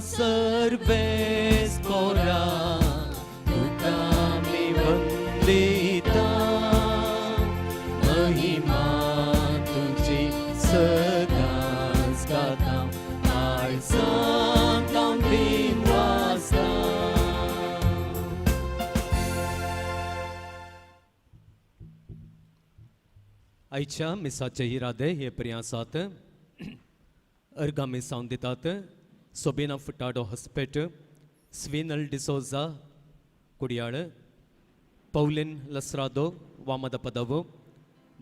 सर्वेस पोरा तुका मी वंदिता महिमा तुझी सदांच गाता आयसां काम दिन वाजता. आयच्या मिसाचे इरादे हे परी आसात. अर्गामी सावन दितात Sabina Furtado Hospet, Swinal D'Souza Kudiyal, Pauline Lasrado Vamadapadavu,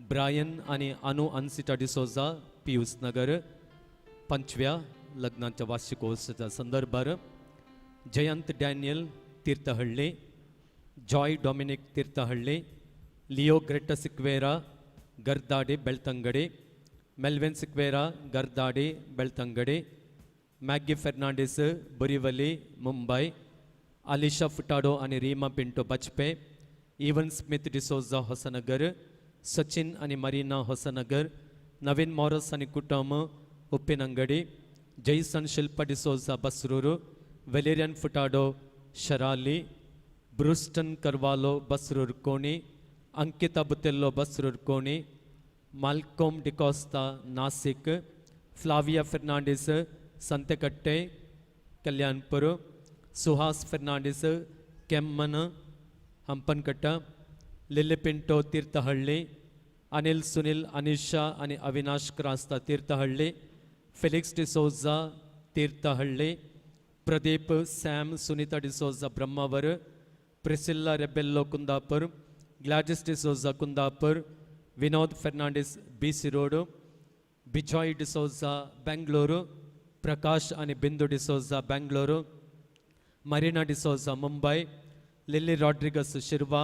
Brian आणि अनु अन्सिटा डिसोजा पियूस नगर 5व्या लग्नाच्या वार्षिकोत्सवाच्या संदर्भार Jayant Daniel Thirthahalli, Joy Dominic Thirthahalli, Leo Greta Sequeira Gardade Belthangady, Melvin Sequeira Gardade Belthangady, Maggie Fernandes Borivali Mumbai, Alisha Furtado आणि Reema Pinto Bajpe, Evan Smith D'Souza Hosanagar, Sachin आणि मरीना ಹೊಸನಗर, नवीन मॉरस आणि कुटुंब Uppinangady, Jason Shilpa D'Souza Basrur, Valerian Furtado शराली, ब्रूस्टन Carvalho Basrur कोणी, अंकिता बुतेल्लो बसरूर कोणी, माल्कोम डिकोस्ता नासिक, फ्लाविया फर्नांडिस संतेकट्टे कल्याणपुर, सुहास फर्नांडिस केम्मन हंपनकट्ट, लिली पिंटो तीर्थहಳ್ಳಿ, अनिल सुनील अनिशा आणि अविनाश क्रास्ता तीर्थहಳ್ಳಿ, फेलिक्स डिसोजा तीर्थहಳ್ಳಿ, प्रदीप सॅम सुनीता डिसोजा ब्रह्मावर, प्रिसिल्ला रेबेल्लो कुंदापुर, ग्लॅडिस डिसोजा कुंदापुर, विनोद फर्नांडिस बीसी रोड, बिजॉय डिसोजा बेंगळूरू, प्रकाश आणि बिंदू डिसोजा बेंगळूरू, मरीना डिसोजा मुंबई, लिली रॉड्रिगस शिरवा,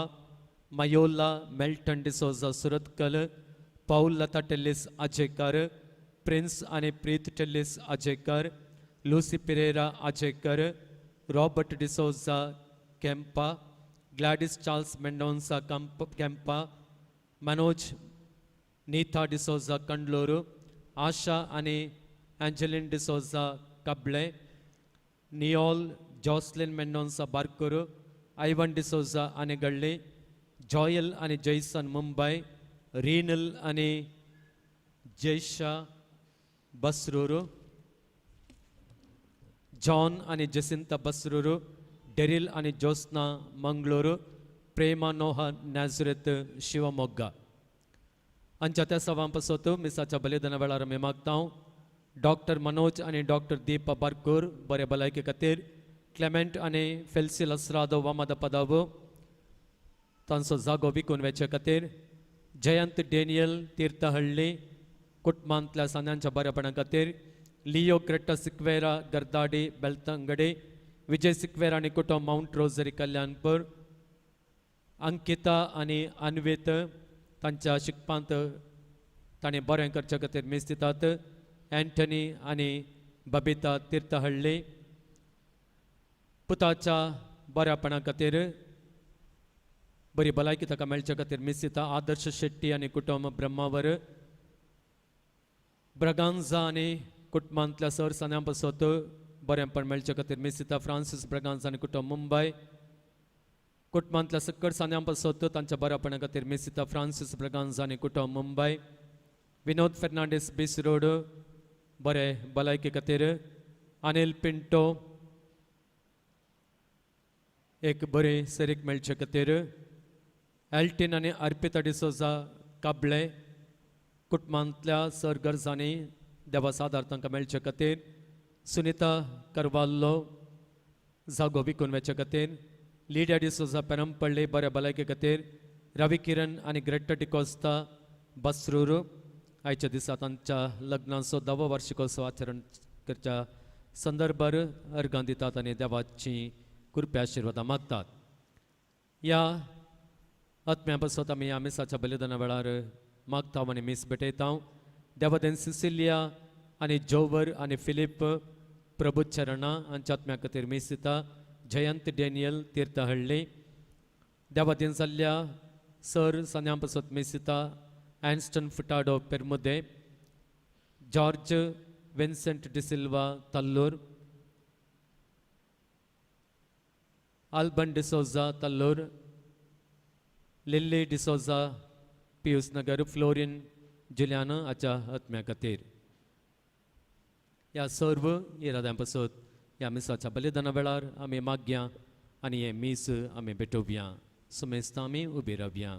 मयोला मेल्टन डिसोजा सुरतकल, पौल लता टेल्लिस अजेकर, प्रिन्स आणि Preet Tellis Ajekar, Lucy Pereira Ajekar, Robert D'Souza Kempa, Gladys Charles Mendonca Kempa, Manoj Neeta D'Souza Kandluru, Asha आणि Angeline D'Souza Kabale, Noel Jocelyn Mendonca Barkur, Ivan D'Souza Anegalli, Joel आणि जैसन मुंबई, रीनल आणि Jaisha बसरूरू, John आणि जसिंता बसरूरू, डेरिल आणि ज्योत्स्ना मंगळूरू, प्रेमा नोहा नॅझरेत शिवमोग्ग. अंच्या त्या सवांपासोत मिसाच्या बलिदाना वेळार मी मागता डॉक्टर मनोज आणि डॉक्टर दीपा बारकूर बरे भलायके खातीर, क्लेमेंट आणि फेल्सी लसरादो वामद पदावो तांचो जागो विकून वेचे खातीर, जयंत डॅनियल तीर्थहಳ್ಳಿ कुटुंबांतल्या सान्यांच्या बरेपणा खातीर, लिओ ग्रेटा सिक्वेरा गर्दाडी बेಳ್ತಂಗಡೆ, विजय सिक्वेरा आणि कुटुंब माउंट रोजरी कल्याणपूर, अंकिता आणि अन्वित तांच्या शिकपांत ताणें बरें करचे खातीर मीस दितात, एंटनी आणि बबिता तीर्थहಳ್ಳಿ पुताच्या बऱ्यापणा खातीर बरी भलायकी ताका मेळचे खातीर मीस दिता, आदर्श शेट्टी आणि कुटुंब ब्रह्मावर, ब्रगांजा आणि कुटुंबांतल्या सर सान्यां पासत बरेंपण मेळचे खातीर मीस दिता, फ्रांसीस ब्रगांजा आणि कुटुंब मुंबई, कुटुंबांतल्या सकट सान्यां पासत तांच्या बऱ्यापणा खातीर मीस दिता, फ्रांसीस ब्रगांजा आणि कुटुंब मुंबई, विनोद फर्नांडिस बीसी रोड बरे भलायके खातीर, अनिल पिंटो एक बरे सरीक मेळचे खातीर, एल्टिन आणि अर्पिता डिसोजा काबळे कुटुंबांतल्या सर गरजांनी देवा सादार तांकां मेळचे खातीर, सुनीता करवाल्लो जागो विकून वेचे खातीर, लिडिया डिसोजा पेरंपळ्ळी बरे भलायके खातीर, रवी किरण आणि ग्रेटा डिकोस्ता बसरूरू आयच्या दिसा तांच्या लग्नाचो 10वो वार्षिकोत्सव आचरण करच्या संदर्भार अर्गां दितात आनी देवाची कृपा आशिर्वादां मागतात. या आत्म्या पासत आमी ह्या मिसाच्या बलिदाना वेळार मागता आनी मीस भेटयता. देवादेन सिसिलिया आनी जोवर आनी फिलिप प्रभू चरणा हांच्या आत्म्या खातीर मीस दिता. जयंत डॅनियल तीर्थहಳ್ಳಿ देवादेन जाल्ल्या सर सान्यां पासत मीस दिता. Anston Furtado Permude, George Vincent D'Silva Tallur, Alban D'Souza Tallur, Lilly D'Souza Pius Nagar, Florine Juliana हाच्या आत्म्या खातीर. ह्या सर्व इराद्यां पासत ह्या मिसाच्या बलिदाना वेळार आमी मागया आनी हे मीस आमी भेटोवया. सुमेस्त आमी उबी रावया.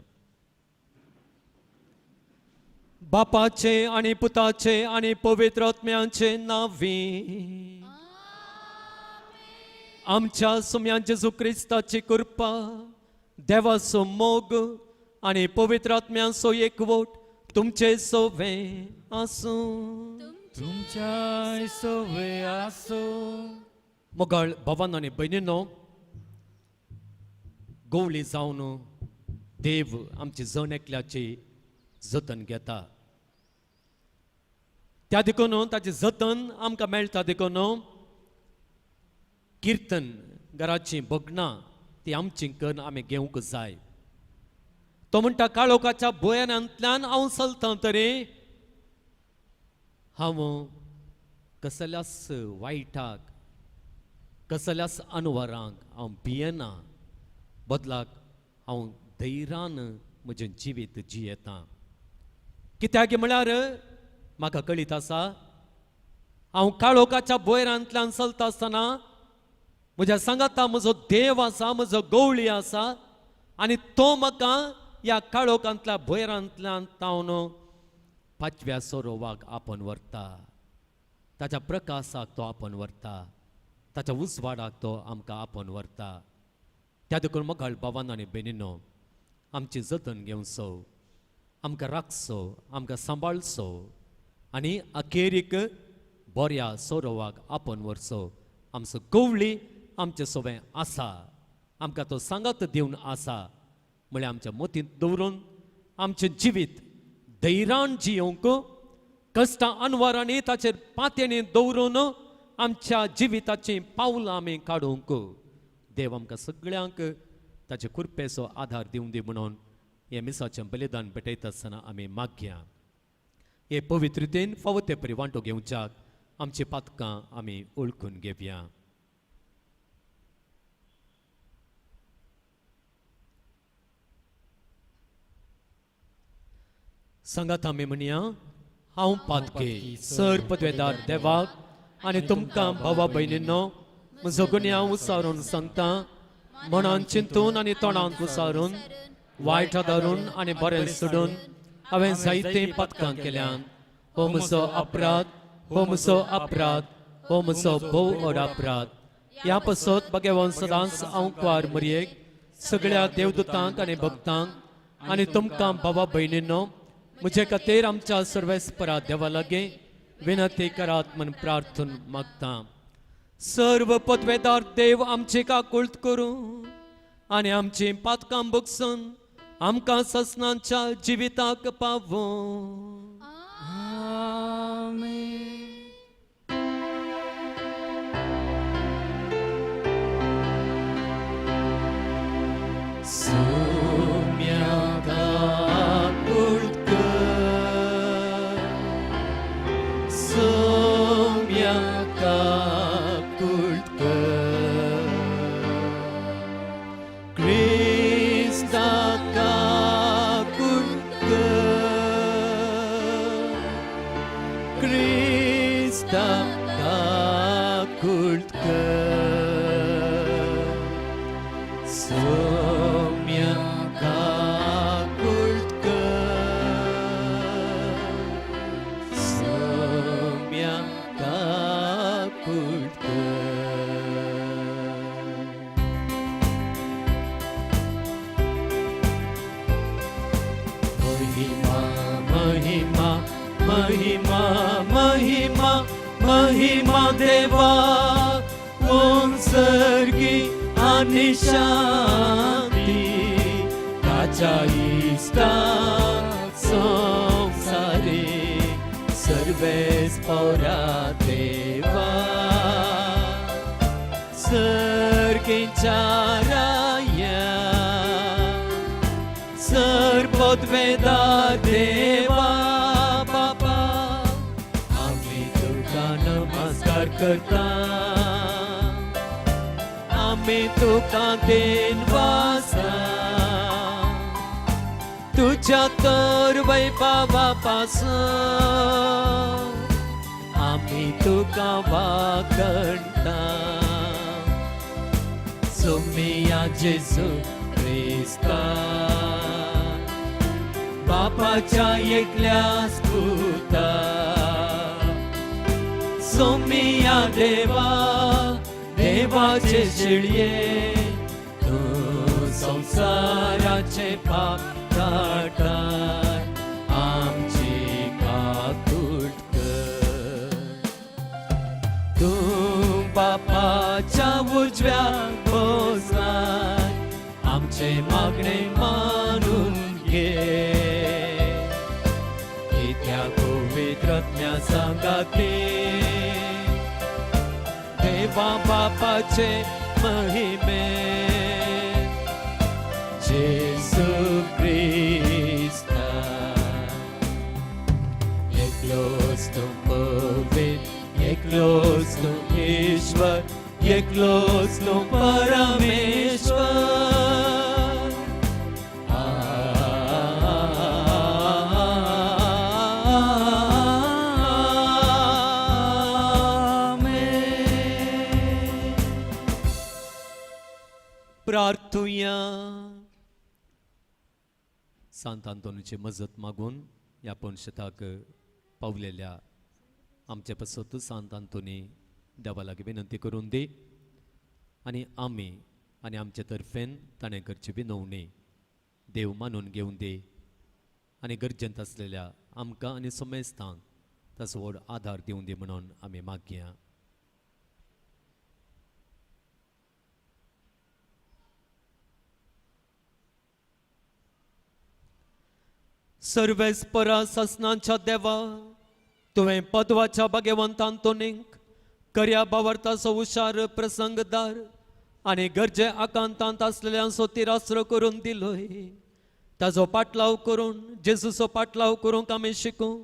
बापाचे आणि पुताचे आणि पवित्र आत्म्याचे नावी आमच्या सुम्या जेजू क्रिस्ताची कृपा, देवाचो मोग आणि पवित्र आत्म्याचो एकवट तुमचे सोवे आसूं. तुमच्या सोवे आसो. मोगाळ भावांनो आनी भयणींनो, गवळी जावन देव आमची जण एकल्याची जतन घेता. त्या देखून ताचे जतन आमकां मेळटा देखून किर्तन घराची भगनां ती आमची करून आमी घेवंक जाय. तो म्हणटा काळोखाच्या भयानांतल्यान हांव चलतां तरी हांव कसल्याच वायटाक कसल्याच अनवरांक हांव भियेना. बदलाक हांव धैर्यान म्हजें जिवीत जियेतां. कित्याक म्हळ्यार म्हाका कळीत आसा हांव काळोखाच्या भयरांतल्यान चलता आसतना म्हज्या सांगाता म्हजो देव आसा, म्हजो गवळी आसा आनी तो म्हाका ह्या काळोखांतल्या भयरांतल्यान तावन 5व्या सोरोवाक आपण व्हरता. ताच्या प्रकाशाक तो आपण व्हरता. ताच्या उजवाडाक तो आमकां आपण व्हरता. त्या देखून मोगाळ भावांनो आनी भयणींनो, आमची जतन घेवचो, आमकां राखचो, आमकां सांबाळचो आनी अखेरीक बऱ्या सोरोवाक आपण व्हरचो. आमचो गवळी आमचे सोबे आसा, आमकां तो सांगात दिवन आसा. म्हळ्यार आमच्या मतींत दवरून आमचें जिवीत धैर्यान जियोंक, कश्टां अनवरांनी ताचेर पातयेनी दवरून आमच्या जिविताची पावलां आमी काडूंक देव आमकां सगळ्यांक ताचे कृपेचो आधार दिवं दी म्हणून हे मिसाचें बलिदान भेटयता आसतना आमी मागया. हे पवित्रतेन फावो ते परी वांटो घेवच्याक आमची पातकां आमी ओळखून घेवया. सांगात आमी म्हणया, हांव पातके सर पदवेदार देवाक आनी तुमकां भावा भयणींनो म्हजो गुन्यांव उसारून सांगता. मनान चिंतून आनी तोंडांत उसारून, वायट धरून आनी बरें सोडून हांवें जायते पातकां केल्यान. हो म्हजो अपराध, हो म्हजो अपराध, हो म्हजो भोव व्हड अपराध. ह्या पासत भगवान सदांच हांव कुंवार मरयेक सगळ्या देवदूतांक आनी भक्तांक आनी तुमकां भावा भयणींनो म्हजे खातीर आमच्या सर्वेस्परा देवा लागीं विनंती करात म्हूण प्रार्थन मागता. सर्व पदवेदार देव आमची काकुळट करूं आनी आमची पातकां बगसून आमकां ससनांच्या जिविताक पावों. आमेन. महिमा देवा सर्गी आणि शांती ताच्या इष्टा संसारी सर्वेस पौरा देवा सर्गीच्या राया सर पदवेदार देवा बाबा आम्ही तुका नमस्कार करता. आम्ही तुका देनवासा तुझ्या तर वैभवापासून आम्ही तुका वाकणता सोमिया जेजू ख्रिस्ता बापाच्या एकल्या स्फुता सोमिया देवा देवाचे शिळये तू संसाराचे पाप काटाय आमची काकूट कर तू बापाच्या उजव्या बोजनाय आमचे मागणे मानून घे त्या पवित्रत्म्या सांगाते देवा बापाचे महिमे जेसू ख्रिस्ता एकलोच तू पवित्र एकलोच तू ईश्वर एकलोच तू परमेश्वर प्रार्थूया सांत आंतोनीची मजत मागून या पुणशताक पावलेल्या आमचे पसत सांत आंतोनी देवा लागीं विनंती करून दी आनी आमी आनी आमचे तर्फेन ताणें करची विनवणी देव मानून घेवन दी आनी गरजेंत आसलेल्या आमकां आनी समेस्तांक ताचो व्हड आदार दिवं दी म्हणून आमी मागया. सर्वेस्परा ससनांच्या देवा तुवें पदवाच्या भाग्यवंतान तोनींक कर्या बावर्ताचो हुशार प्रसंगदार आनी गरजे आकांतांत आसलेल्यांचो तिरास्र करून दिलोय ताजो पाटलाव करून जेजूचो पाटलाव करूंक आमी शिकूं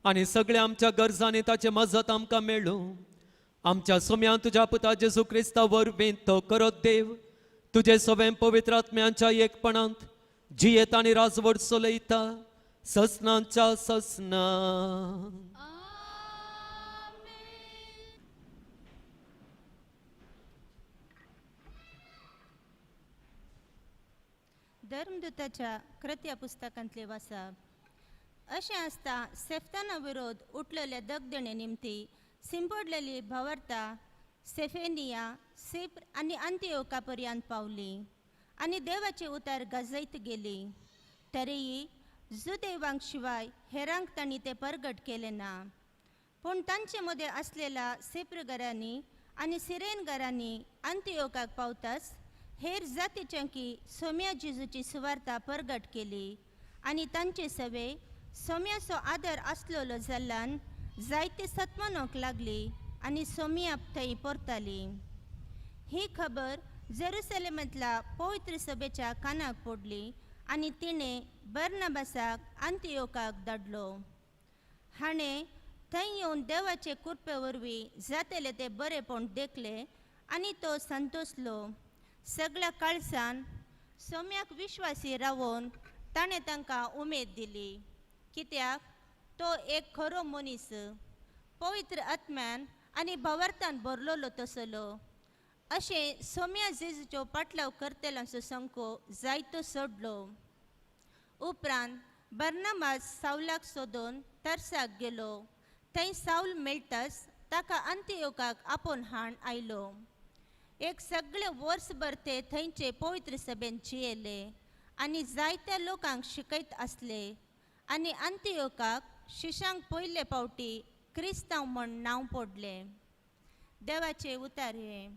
आनी सगळ्या आमच्या गरजांनी ताचे मजत आमकां मेळूं आमच्या सुम्या तुज्या पुता जेजू क्रिस्ता वरवीं तो करत देव तुजे सवें पवित्र आत्म्यांच्या एकपणांत जियेत आनी राजवट चलयता ससनांच्या ससना. धर्मदूताच्या कृत्या पुस्तकांतले वाचप अशें आसता सेफ्ताना विरोध उठलेल्या दगदणे निमती सिंपडलेली भावार्ता सेफेनिया सिप्र आनी अंतिओका पर्यंत पावली आनी देवाची उतार गाजयत गेली तरीय जुदेवांक शिवाय हेरांक तांणी ते परगट केले ना पूण तांचे मदें आसलेल्या सिप्रगरांनी आनी सिरेनगरांनी अंतिओकाक पावताच हेर जातीच्यांकी सोम्या जेजूची सुवार्ता परगट केली आनी तांचे सवे सोम्याचो आदर आसलेलो जाल्ल्यान जायते सत्मनोक लागली आनी सोम्या थंय परताली. ही खबर जेरुसलेमांतल्या पवित्र सभेच्या कानाक पडली आनी तिणें बर्नबासाक अंतिओकाक धाडलो. हाणें थंय येवन देवाचे कृपे वरवीं जातले ते बरेपण देखले आनी तो संतोसलो. सगळ्या काळसान सोम्याक विश्वासी रावून ताणें तांकां उमेद दिली कित्याक तो एक खरो मनीस पवित्र आत्म्यान आनी भावार्थान भरलोलो तसलो. अशें सोम्या जेजूच्यो पाटलाव करतल्यांचो संको जायतो सोडलो. उपरांत बर्नबास सावलाक सोदून तर्साक गेलो. थंय सावल मेळटाच ताका अंतिओकाक आपोवन हाड आयलो. एक सगळे वर्सभर ते थंयचे पवित्र सभेन जियेले आनी जायत्या लोकांक शिकयत आसले आनी अंतिओकाक शिशांक पयले फावटी क्रिस्तांव म्हण नांव पडलें. देवाचे उतार हे.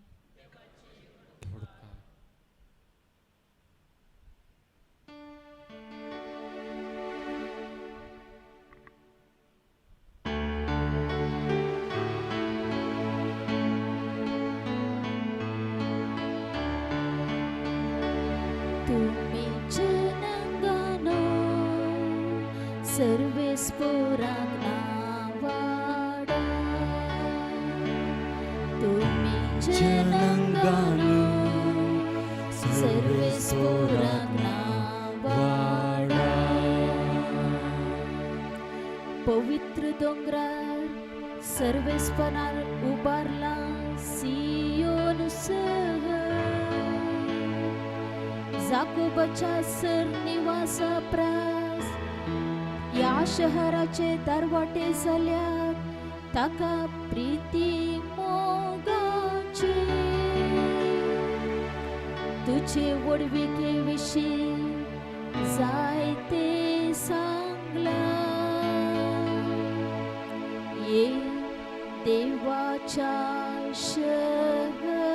सर्वेस्पोराक नावाडा तुमी जनांगानो सर्वेस्फोराक वाडा. पवित्र दोंगरार सर्वेस्पणान उबारला सियोन सहर. जाकोबाच्या सर निवासा प्रास या शहराचे दरवाटे जाल्यात ताका प्रीती मोगाची. तुझे वडविके विशीं जायते सांगला. ये देवाच्या शहरा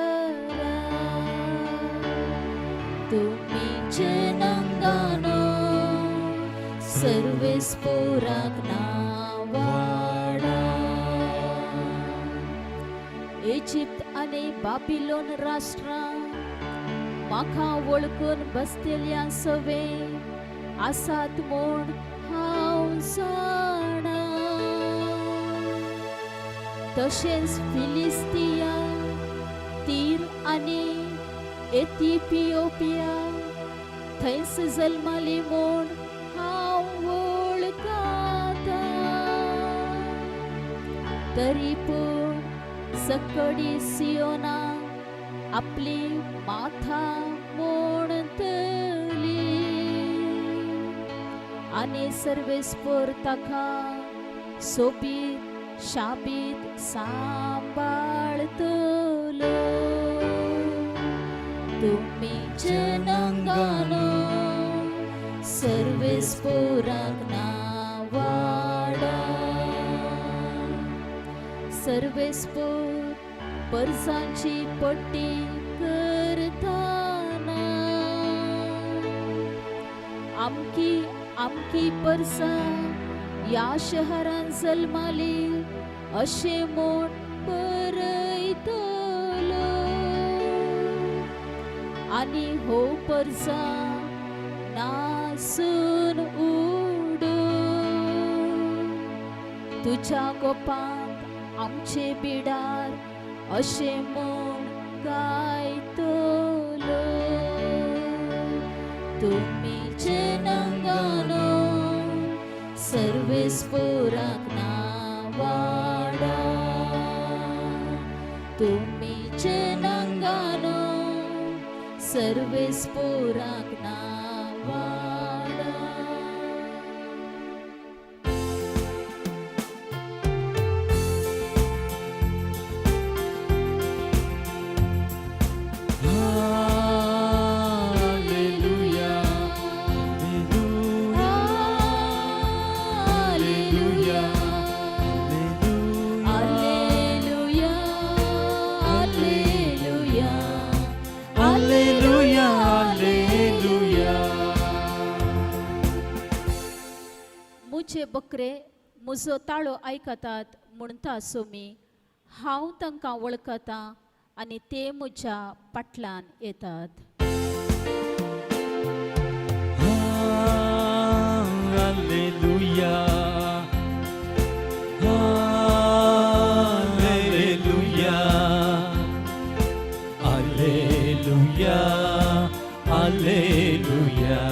तुम्ही जनांगानो सर्वेस्फोराक वाडा. इजिप्त आनी बाबिलोन राष्ट्रां म्हाका वळखून बसलेल्या सवे आसात म्हूण हांव जाणा. तशेंच फिलिस्तिया तीर आनी एथिओपिया थंयस जल्माली म्हूण हांव वळखता. तरी पूण सकडी सियोना आपली माथा मोडतली आनी सर्वेस्पर ताका सोबीत शाबीत सांबाळतलो. तुम्ही जनांगानो सर्वेस्फोराक वाडा. सर्वेस्फोर परसांची पट्टी करताना आमकी परसां या शहरान जल्माली अशें म्हूण बरयतलो. आनी हो परसां नासून उडो. तुज्या गोपांत आमचे बिडार अशें म्हूण गायतलो. तुमी जनांगानो सर्वेस्फोराक वाडा. तुमी जनांगानो सर्वेस्फोराक वाडा. मुझे बकरे म्हजो ताळो आयकतात म्हणटा सोमी. हांव तांकां वळखता आनी ते म्हज्या फाटल्यान येतात. Alleluia. Alleluia. Alleluia.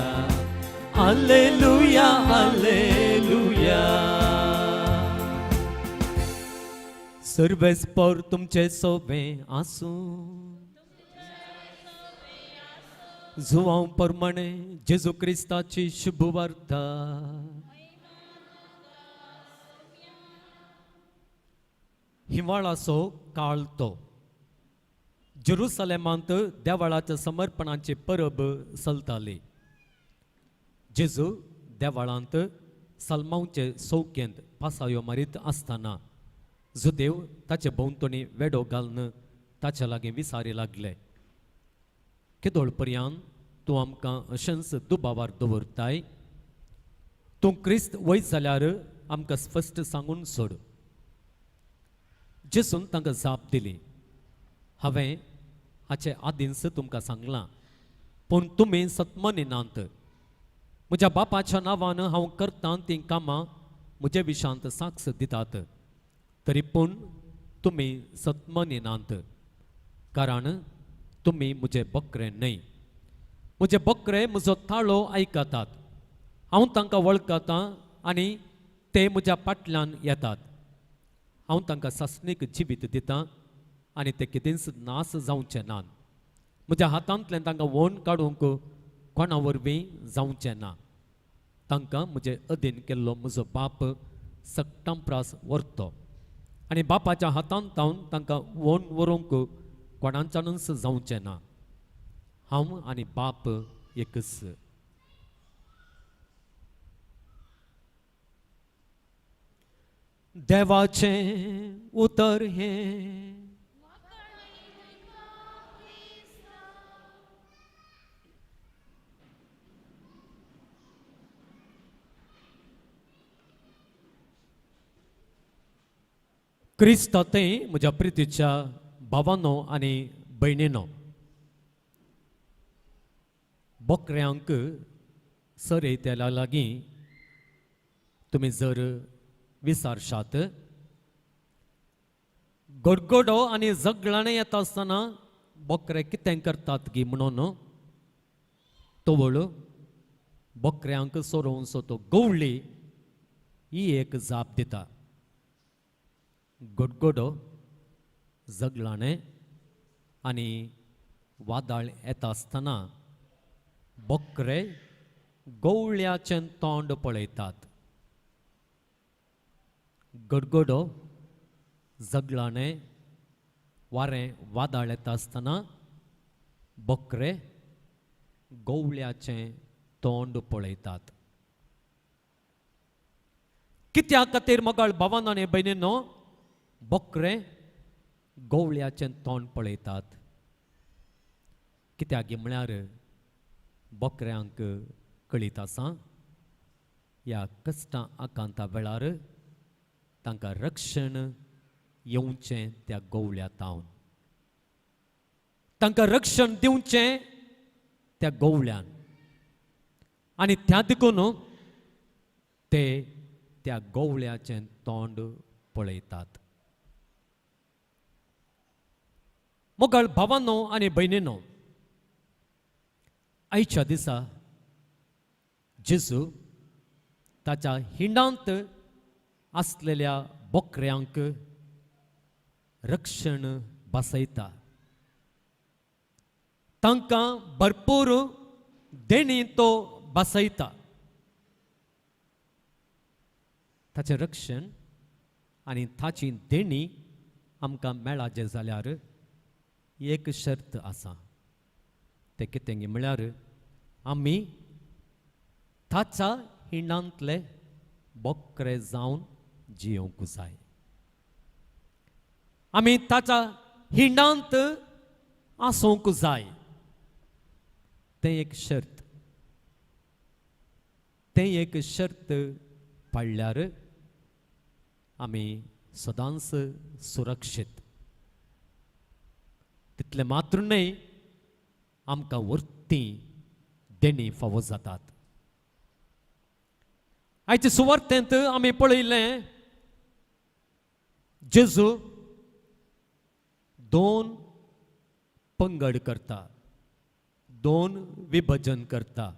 Alleluia. Alleluia. सर्वेस्पर तुमचे सोबे आसूं. जुवांव प्रमाणे जेजू क्रिस्ताची शुभ वार्ता. हिवाळाचो काळ तो. जेरुसलेमांत देवाळाच्या समर्पणाची परब चलताली. जेजू देवाळांत सलमांचे सौकेंत पासायो मारीत आसतना जुदेव ताचे भोंवतणी वेडो घालून ताच्या लागीं विचारी लागले, केदोळ पर्यंत तूं आमकां अशेंच दुबावार दवरताय? तूं क्रिस्त वयत जाल्यार आमकां स्पश्ट सांगून सोड. जेसून तांकां जाप दिली, हांवें हाचे आदींच तुमकां सांगलां, पूण तुमी सत्मनिनांत. म्हज्या बापाच्या नांवान हांव करतां तीं कामां म्हजे विशांत साक्ष दितात, तरी पूण तुमी सत्मनिनांत, कारण तुमी म्हजे बकरे न्हय. म्हजे बकरे म्हजो ताळो आयकतात हांव तांकां वळखतां आनी ते म्हज्या फाटल्यान येतात हांव तांकां सस्नीक जिवीत दितां आनी ते कितेंच नास जावचे नात म्हज्या हातांतल्यान तांकां वोन काडूंक कोणा वरवीं जावचें ना तांकां म्हजे अधीन केल्लो म्हजो बाप सक्टांप्रास व्हरतो आनी बापाच्या हातांत हांव तांकां वोन व्हरूंक कोणाच्यानूच जावचें ना हांव आनी बाप एकच देवाचें उतर हें क्रिस्तांतय म्हज्या प्रितीच्या भावांनो आनी भयणींनो बकऱ्यांक सरयतेल्या लागीं तुमी जर विचारशात गडगडो आनी झगडाणें येता आसतना बकरे कितें करतात गी म्हणून तोवळ बकऱ्यांक सोरोवन तो गवळी ही एक जाप दिता गडगडो झगडाणें आनी वादळ येता आसतना बकरे गवळ्याचें तोंड पळयतात गडगडो झगडाणें वारें वादळ येता आसतना बकरे गवळ्याचें तोंड पळयतात कित्या खातीर मोगाळ भावांनो आनी भयणींनो बकरे गवळ्याचें तोंड पळयतात कित्याक म्हळ्यार बकऱ्यांक कळीत आसा ह्या कश्टां आकांता वेळार तांकां रक्षण येवचें त्या गवळ्या तावन तांकां रक्षण दिवचें त्या गवळ्यान आनी त्या देखून ते त्या गवळ्याचें तोंड पळयतात मोगाळ भावांनो आनी भयणींनो आयच्या दिसा जेजू ताच्या हिंडांत आसलेल्या बकऱ्यांक रक्षण बसयता तांकां भरपूर देणी तो बसयता ताचें रक्षण आनी ताची देणी आमकां मेळाचे जाल्यार एक शर्त आसा ते कितें म्हळ्यार आमी ताच्या हिंडांतले बकरे जावन जियोंक जाय आमी ताच्या हिंडांत आसूंक जाय तें एक शर्त तें एक शर्त पाळल्यार आमी सदांच सुरक्षीत तितले मात्र न्हय आमकां वर्ती देणी फावो जातात आयचे सुवार्थेंत आमी पळयलें जेजू दोन पंगड करता दोन विभजन करता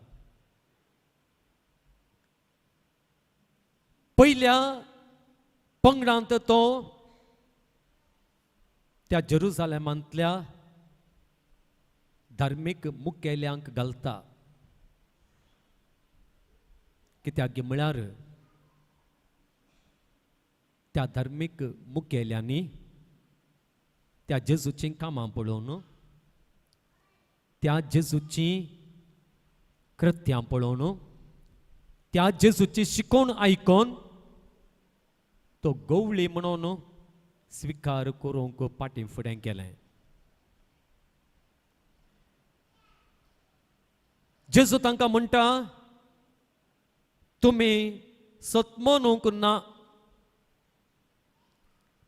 पयल्या पंगडांत तो त्या जेरुजालेमांतल्या धार्मीक मुखेल्यांक घालता कित्याक म्हळ्यार त्या धार्मीक मुखेल्यांनी त्या जेजूची कामां पळोवन त्या जेजूची कृत्यां पळोवन त्या जेजूची शिकोवन आयकोन तो गवळी म्हणून स्विकार करूंक पाटी फुडें केलें जेजू तांकां म्हणटा तुमी सतमोनूंक ना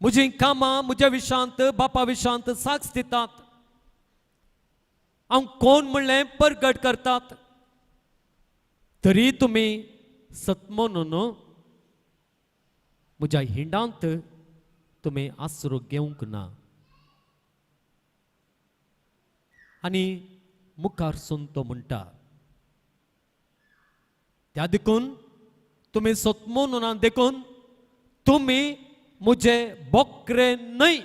म्हजीं कामां म्हज्या विशांत बापा विशांत साक्ष दितात हांव कोण म्हणलें परगट करतात तरी तुमी सतमोनून म्हज्या हिंडांत तुमी आसरो घेवंक ना आनी मुखारसून तो म्हणटा त्या देखून तुम्ही सतमोन देखून तुम्ही मुझे बोकरे नाही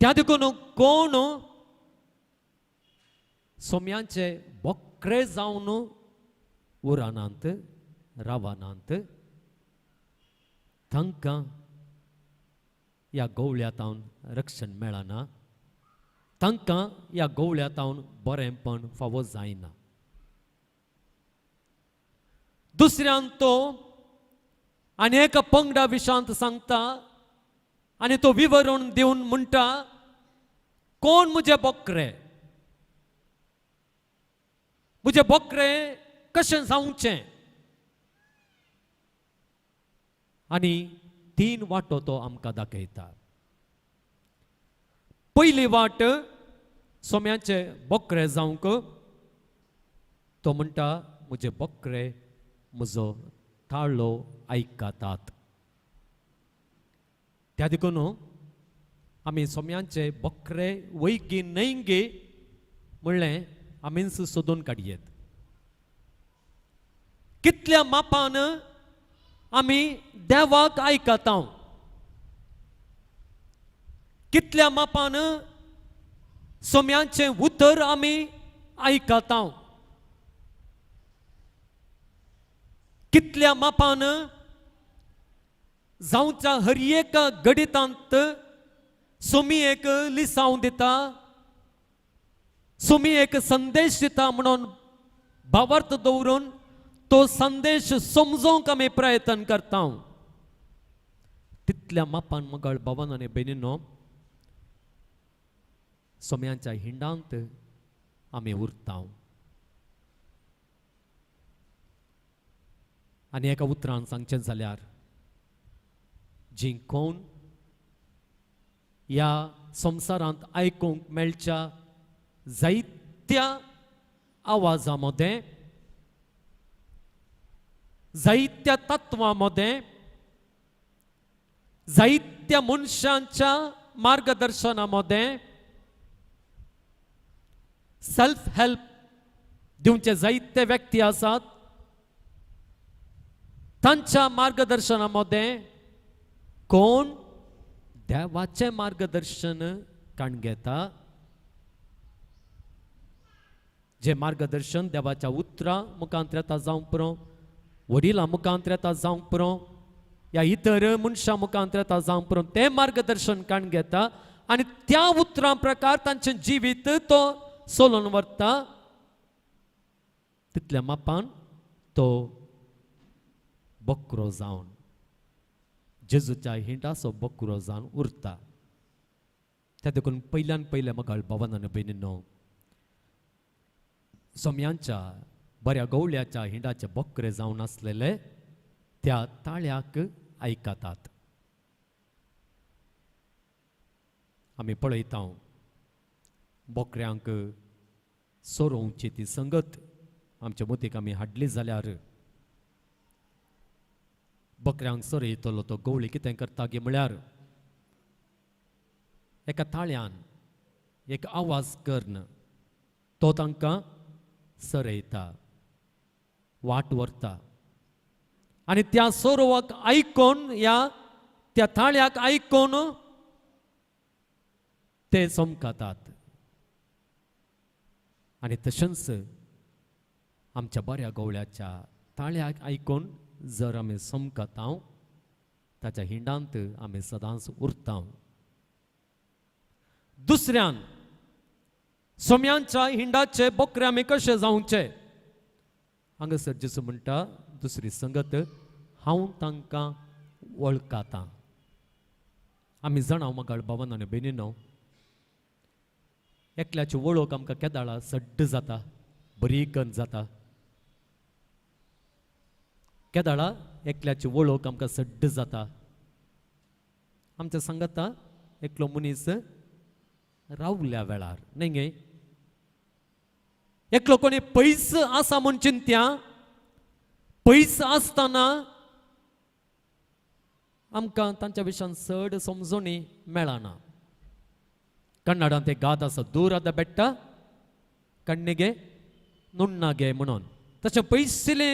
त्या देखून कोण सोम्यांचे बोकरे जावन उरानांत रावानांत तांकां ह्या गवळ्यांतावन रक्षण मेळना तांकां ह्या गवळ्यांतावन बरेंपण फावो जायना दुसऱ्यान तो आनी एका पंगडा विशांत सांगता आनी तो विवरण दिवन म्हणटा कोण मुझे बोकरे कशें जावचें आनी 3 वाटो तो आमकां दाखयता पयली वाट सोम्याचे बोकरे जावंक तो म्हणटा मुझे बोकरे म्हजो ताळो आयकतात त्या देखून आमी सोम्यांचे बोकरे वैगी नैंगी म्हणलें आमीच सोदून काडयेत कितल्या मापान आमी देवाक आयकता कितल्या मापान सोम्यांचे उतर आमी आयकता कितल्या मापान जावच्या हर एक घडितांत सोमी एक लिसांव दिता सोमी एक संदेश दिता म्हणून भावार्थ दवरून तो संदेश समजोवंक आमी प्रयत्न करता तितल्या मापान मगळ भावान आनी भयणीनो सोम्यांच्या हिंडांत आमी उरता आनी एका उतरान सांगचें जाल्यार जी कोण ह्या संवसारांत आयकूंक मेळच्या जायत्या आवाजामध्ये जायत्या तत्वांमध्ये जायत्या मनशांच्या मार्गदर्शनामध्ये सेल्फ हेल्प दिवचे जायते व्यक्ती आसात तांच्या मार्गदर्शनामध्ये कोण देवाचे मार्गदर्शन काण घेता जे मार्गदर्शन देवाच्या उतरां मुखांत येता जावंक पुरो वडिलां मुखांत येता जावंक पुरो या इतर मनशां मुखांत येता जावंक पुरो ते मार्गदर्शन काण घेता आनी त्या उतरां प्रकार तांचें जिवीत तो सोलून व्हरता तितल्या मापान तो बोकरो जावन जेजूच्या हिंडाचो बोकरो जावन उरता त्या देखून पयल्यान पयले म्हाका भावान आनी भयणीनो सोम्यांच्या बऱ्या गवळ्याच्या हिंडाचे बोकरे जावन आसलेले त्या ताळ्याक आयकतात आमी पळयता बोकऱ्यांक सोरोवची ती संगत आमच्या मतीक आमी हाडली जाल्यार बकऱ्यांक सोरयतलो तो गवळी कितें करता गे म्हळ्यार एका ताळ्यान एक आवाज करन तो तांकां सरयता वाट व्हरता आनी त्या सोरोवाक आयकोन त्या ताळ्याक आयकोन ते समकतात आनी तशेंच आमच्या बऱ्या गवळ्याच्या ताळ्याक आयकोन जर आमी समकता ताच्या हिंडांत आमी सदांच उरता दुसऱ्यान सोम्यांच्या हिंडाचे बोकरे आमी कशे जावचे हांगासर जेसू म्हणटा दुसरी संगत हांव तांकां वळखता आमी जाणा म्हाका भावान आनी भयणीनो एकल्याची वळख आमकां केदाळा सड्ड जाता बरी गंज जाता केदाळा एकल्याची वळख आमकां सड्ड जाता आमच्या सांगता एकलो मनीस रावल्या वेळार न्ही गे एकलो कोणी पयस आसा म्हूण चिंत्या पयस आसतना आमकां तांच्या विशयान चड समजोणी मेळना ಕನ್ನಡ ते गात आसा दूराದ ಬೆಟ್ಟ कण्ಣಿಗೆ नुण्णागे म्हणून तशें पयसले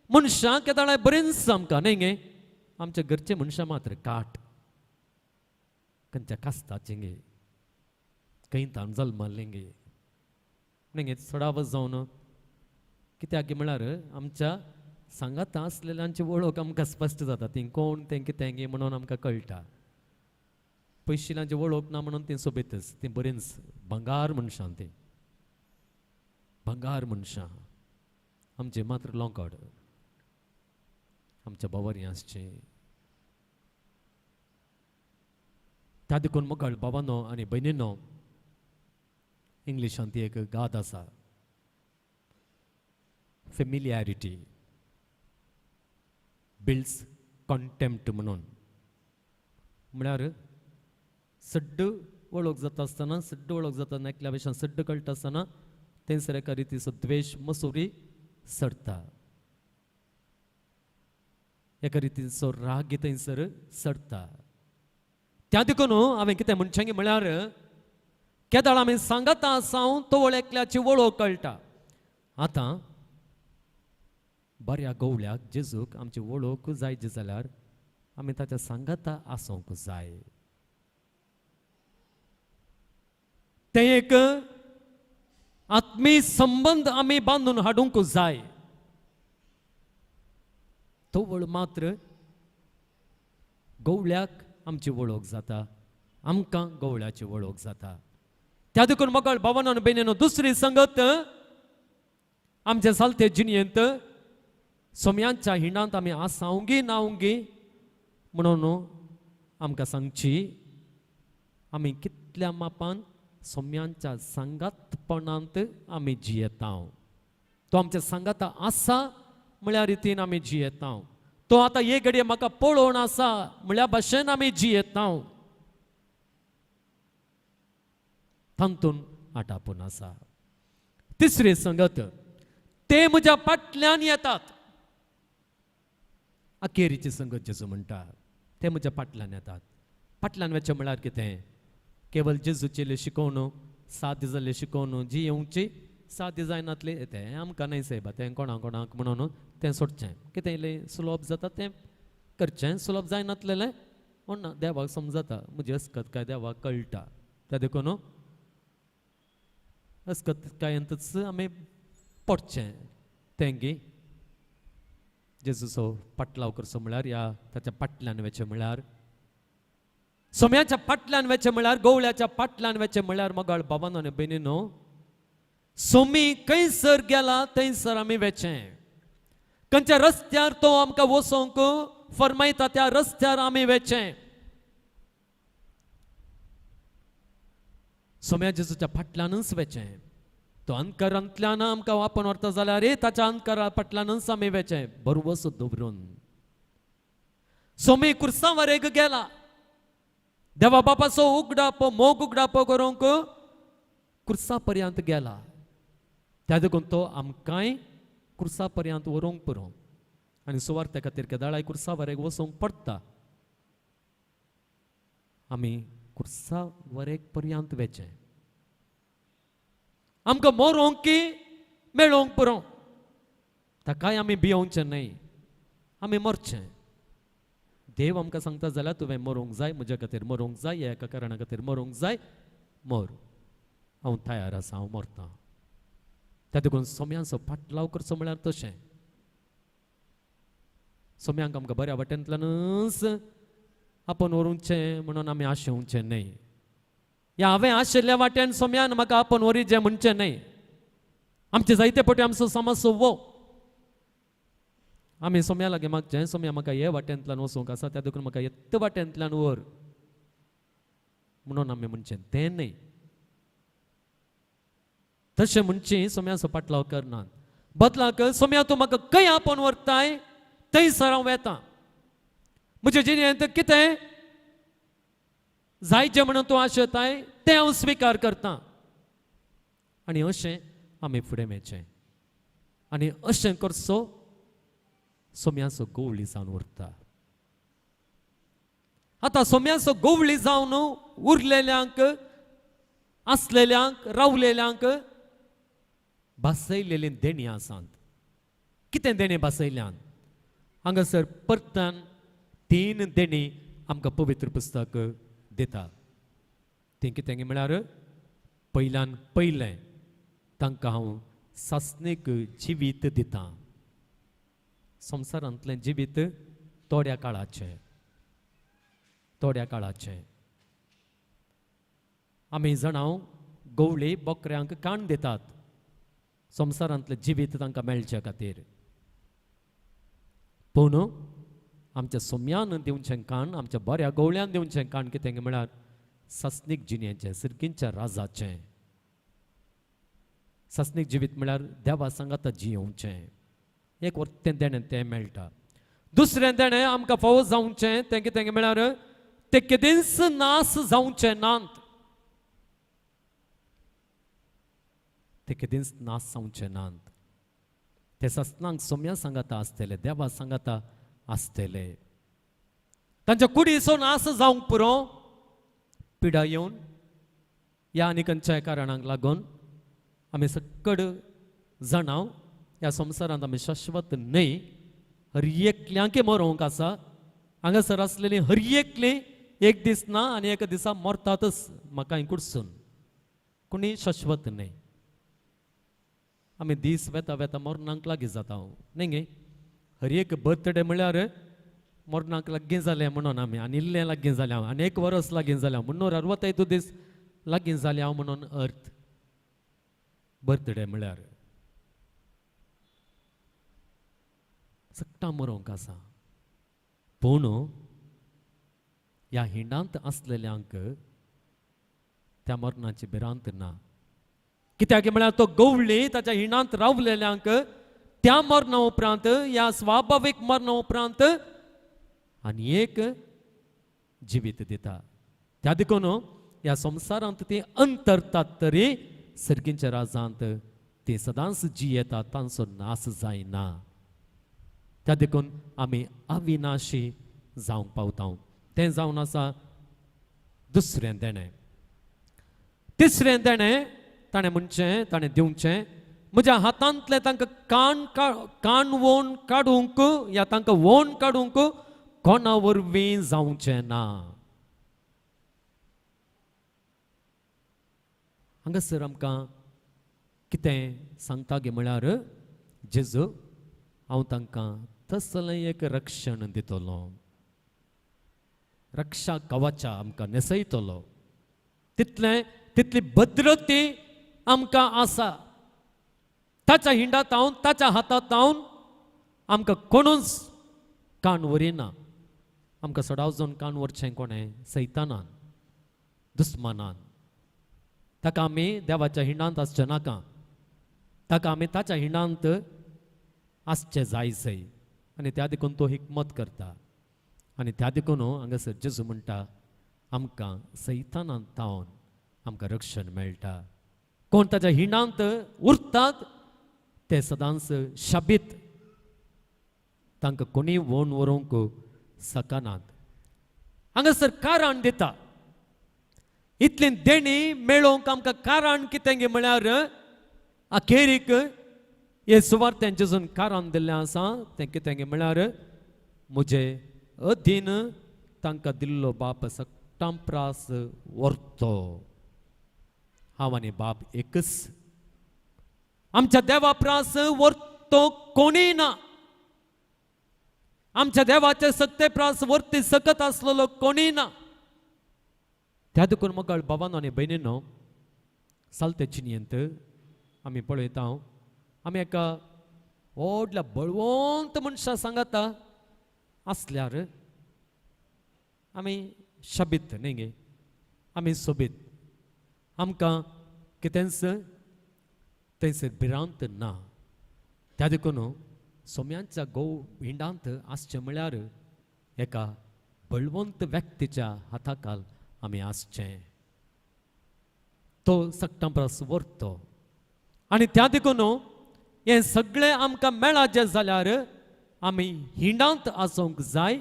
मनशां केदाळे बरेंच आमकां न्ही गे आमचे घरचे मनशां मात्र काट खंयच्या कास्ताचे गे खंय ताण जल्माले गे न्ही गे चडाव जावन कित्याक म्हळ्यार आमच्या सांगाता आसलेल्यांची वळख आमकां स्पश्ट जाता ती कोण तें कितें गे म्हणून आमकां कळटा पयशिल्यांची वळख ना म्हणून ती सोबेतच ती बरेंच भंगार मनशां ती भंगार मनशां आमचे मात्र लोंकड आमच्या बावरियांचे त्या देखून मोकळ बाबांनो आनी भयणींनो इंग्लिशांत ती एक गात आसा फेमिलियरिटी बिल्ड्स कॉन्टेम्प्ट म्हणून म्हळ्यार सड्ड वळख जाता आसतना सड्ड वळख जाता एकल्या भशेन सड्ड कळटा आसतना थंयसर एका रितीचो द्वेश मसुरी सडटा एका रितीचो राग थंयसर सडटा त्या देखून हांवें कितें म्हणचें म्हळ्यार केदाळ आमी सांगाता आसां तो एकल्याची वळख कळटा आतां बऱ्या गवळ्याक जेजूक आमची वळख जाय जी जाल्यार आमी ताच्या सांगाता आसूंक जाय ते एक आत्मीय संबंध आमी बांदून हाडूंक जाय तो वळ मात्र गवळ्याक आमची वळख जाता आमकां गवळ्याची वळख जाता त्या देखून मोकळ भावानो आनी भयणीनो दुसरी संगत आमच्या सालते जिणयेंत सोम्यांच्या हिणांत आमी आसावंगी नावंगी म्हणून आमकां सांगची आमी कितल्या मापान सोम्यांच्या सांगातपणांत आमी जियेता तो आमच्या सांगाता आसा म्हळ्यार रितीन आमी जियेता तो आतां हे घडये म्हाका पळोवन आसा म्हळ्या भाशेन आमी जियेता तांतून आटापून आसा तिसरी संगत ते म्हज्या फाटल्यान येतात अखेरीची संगत जेजू म्हणटा ते म्हज्या फाटल्यान येतात फाटल्यान वचचें म्हळ्यार कितें केवळ जेजूचेले शिकोवन सादी जाल्ले शिकोवन जी येवची सादी जायनातले तें आमकां न्हय सायबा तें कोणाक म्हणून तें सोडचें कितें इल्लें सुलभ जाता तें करचें सुलभ जायनातलें ना देवाक समजता म्हजी अस्कत काय देवाक कळटा त्या देखून अस्कत कायंतच आमी पडचें तें गी जेजूचो पाटलाव करचो म्हळ्यार या ताच्या फाटल्यान वचचें म्हळ्यार सोम्याच्या फाटल्यान वचचें म्हळ्यार गवळ्याच्या फाटल्यान वचचें म्हळ्यार मोगाळ बाबांनो आनी भयणीनो सोमी खंयसर गेला थंयसर आमी वचचें खंयच्या रस्त्यार तो आमकां वचोंक फरमायता त्या रस्त्यार आमी वचचें सोम्या जेजूच्या फाटल्यानच वचचें तो अंतरांतल्यान आमकां वापरून व्हरता जाल्यार ताच्या अंतरा फाटल्यानच आमी वचचें बरवस दवरून सोमी कुर्सा वरेक गेला देवा बापाचो उगडाप मोग उगडाप करूंक कुर्सा पर्यंत गेला त्या देखून तो आमकांय कुर्सा पर्यंत व्हरूंक पुरो आनी सुवार्ते खातीर केदाळाय कुर्सा वरेक वचूंक पडटा आमी कुर्सा वरेक पर्यंत वचचें आमकां मोरोंक की मेळोंक पुरो ताकाय आमी भियोंचें न्हय आमी मरचें देव आमकां सांगता जाल्यार तुवें मरूंक जाय म्हज्या खातीर मरूंक जाय ह्या एका कारणा खातीर मरूंक जाय मर हांव तयार आसा हांव मरतां त्या देखून सोम्यांचो फाटलाव करचो म्हळ्यार तशें सोम्यांक आमकां बऱ्या वाटेंतल्यानच आपोवन व्हरूचें म्हणून आमी आशेवचें न्हय या हांवें आशिल्ल्या वाटेन सोम्यान म्हाका आपोवन व्हरीचें म्हणचें न्हय आमचे जायते फावटी आमचो समाज वो आमी सोम्या लागीं मागचें सोम्या म्हाका हे वाटेंतल्यान वचूंक आसा त्या देखून म्हाका येत्त वाटेंतल्यान व्हर म्हणून आमी म्हणचें तें न्हय तशें म्हणची सोम्याचो फाटलाव करनात बदलाक सोम्या तूं म्हाका खंय आपोवन व्हरताय थंयसर हांव येतां म्हजे जिणेंत कितें जायचें म्हणून तूं आशेताय तें हांव स्विकार करतां आनी अशें आमी फुडें वचचें आनी अशें करचो सोम्याचो गवळी जावन उरता आतां सोम्याचो गवळी जावन उरलेल्यांक असलेल्यांक रावलेल्यांक बसयलेली देणी आसात. कितें देणी बसयल्यान हांगासर परतन 3 देणी आमकां पवित्र पुस्तक दिता. ते कितें म्हळ्यार पयल्यान पयलें तांकां हांव सासणीक जिवीत दितां. संवसारांतलें जिवीत थोड्या काळाचें. आमी जाणाव गवळी बोकऱ्यांक काण दितात संवसारांतलें जिवीत तांकां मेळचे खातीर. पूण आमच्या सोम्यान दिवचें काण, आमच्या बऱ्या गवळ्यान दिवचें काण कितें म्हळ्यार सासणीक जिणेचें, सर्गींच्या राजाचें. सासणीक जिवीत म्हळ्यार देवा सांगाता जियोवचें. एक तें देणें तें मेळटा. दुसरें देणें आमकां फावो जावचें तें कितें म्हळ्यार तें केदींच नास जावचें नात. ते केदींच नास जावचें नात. ते सस्नांक सोम्या सांगाता आसतले, देवा सांगाता आसतले. तांच्या कुडीचो नास जावंक पुरो पिडा येवन ह्या आनी खंयच्याय कारणांक लागून आमी सकड जाणाव ह्या संवसारांत आमी शाश्वत न्हय, हर एकल्यांक मरोंक आसा. हांगासर आसलेलीं हर एकलीं एक दीस ना आनी एका दिसा मरतातच म्हाका कुडसून. कोणी शाश्वत न्हय. आमी दीस वेता वेता मरणांक लागीं जाता न्ही गे. हर एक बर्थडे म्हळ्यार मरणांक लागीं जालें म्हणून आमी, आनी इल्लें लागीं जालें आनी 1 वर्स लागीं जालें, 365 दीस लागीं जालें हांव म्हणून अर्थ. बर्थडे म्हळ्यार सक्टा मरोंक आसा. पूण ह्या हिंडांत आसलेल्यांक त्या मरणाची भिरांत ना. कित्याक म्हळ्यार तो गवळी ताच्या हिंडांत रावलेल्यांक त्या मरणा उपरांत, ह्या स्वाभावीक मरणा उपरांत आनी एक जिवीत दिता. त्या देखून ह्या संवसारांत ती अंतरतात तरी सर्गींच्या राजांत ती सदांच जियेतात, तांचो नास जायना. त्या देखून आमी अविनाशी जावंक पावता. तें जावन आसा दुसरें देणें. तिसरें देणें ताणें म्हणचें, ताणें दिवचें, म्हज्या हातांतले तांकां काण वोवन काडूंक या तांकां वोवन काडूंक कोणा वरवीं जावचें ना. हांगासर आमकां कितें सांगता गे म्हळ्यार जेजू हांव तांकां तसलें एक रक्षण दितलो, रक्षा कवचा आमकां नेसयतलो. तितली भद्रती आमकां आसा. ताच्या हिंडात हांव, ताच्या हातांत हांव आमकां कोणूच काण वरिना. आमकां सडाव जावन काण व्हरचें कोणें? सैतानान, दुस्मानान. ताका आमी देवाच्या हिंडांत आसचें नाका. ताका आमी ताच्या हिंडांत आसचें जायचें. आनी त्या देखून तो हिकमत करता. आनी त्या देखून हांगासर जेजू म्हणटा आमकां सैतानान तावन आमकां रक्षण मेळटा. कोण ताच्या हिंडांत उरतात ते सदांच शाबीत. तांकां कोणी वोवन व्हरूंक सकनात. हांगासर कारण दिता. इतली देणी मेळोवंक आमकां कारण कितें गे म्हळ्यार अखेरीक हे सुवार्थ्यान जेजून कारण दिल्लें आसा तें कितें गे म्हळ्यार म्हजे अधीन तांकां दिल्लो बाप सक्टां प्रास व्हरतो. हांव आनी बाप एकच. आमच्या देवा प्रास व्हरतो कोणी ना. आमच्या देवाचे सक्ते प्रास व्हरती सकत आसलेलो कोणी ना. त्या देखून मगळ बाबांनो आनी भयणींनो, सालते चिनयेंत आमी पळयता आमी एका व्हडल्या बळवंत मनशा सांगाता आसल्यार आमी शाबीत न्ही गे. आमी सोबीत. आमकां कितेंच थंयसर भिरांत ना. त्या देखून सोम्यांच्या हिंडांत आसचें म्हळ्यार एका बळवंत व्यक्तीच्या हाताखाल आमी आसचें. तो सक्टां प्रास व्हरतो. आनी त्या देखून हें सगळें आमकां मेळाचें जाल्यार आमी हिंडांत आसूंक जाय.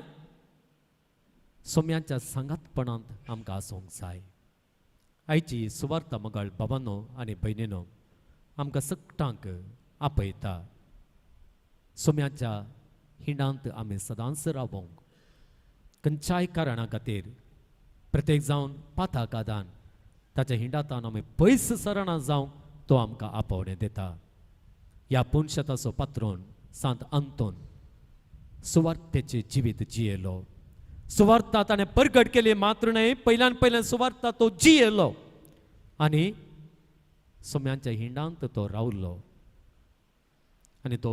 सोम्याच्या सांगातपणांत आमकां आसूंक जाय. आयची सुवार्ता मगाळ भावांनो आनी भयणीनो आमकां सगळ्यांक आपयता सोम्याच्या हिंडांत आमी सदांच रावोंक खंयच्याय कारणा खातीर प्रत्येक जावन पाता कादान ताच्या हिंडांतान आमी पयस सरणा जावंक तो आमकां आपोवणें दिता ह्या पुणशताचो पात्रोन सांत अंतोन सुवार्थेचे जिवीत जियेलो सुवार्ता ताणें परगट केली मात्र न्हय पयल्यान सुवार्ता तो जियेलो आनी सोम्यांच्या हिंडांत तो रावलो आनी तो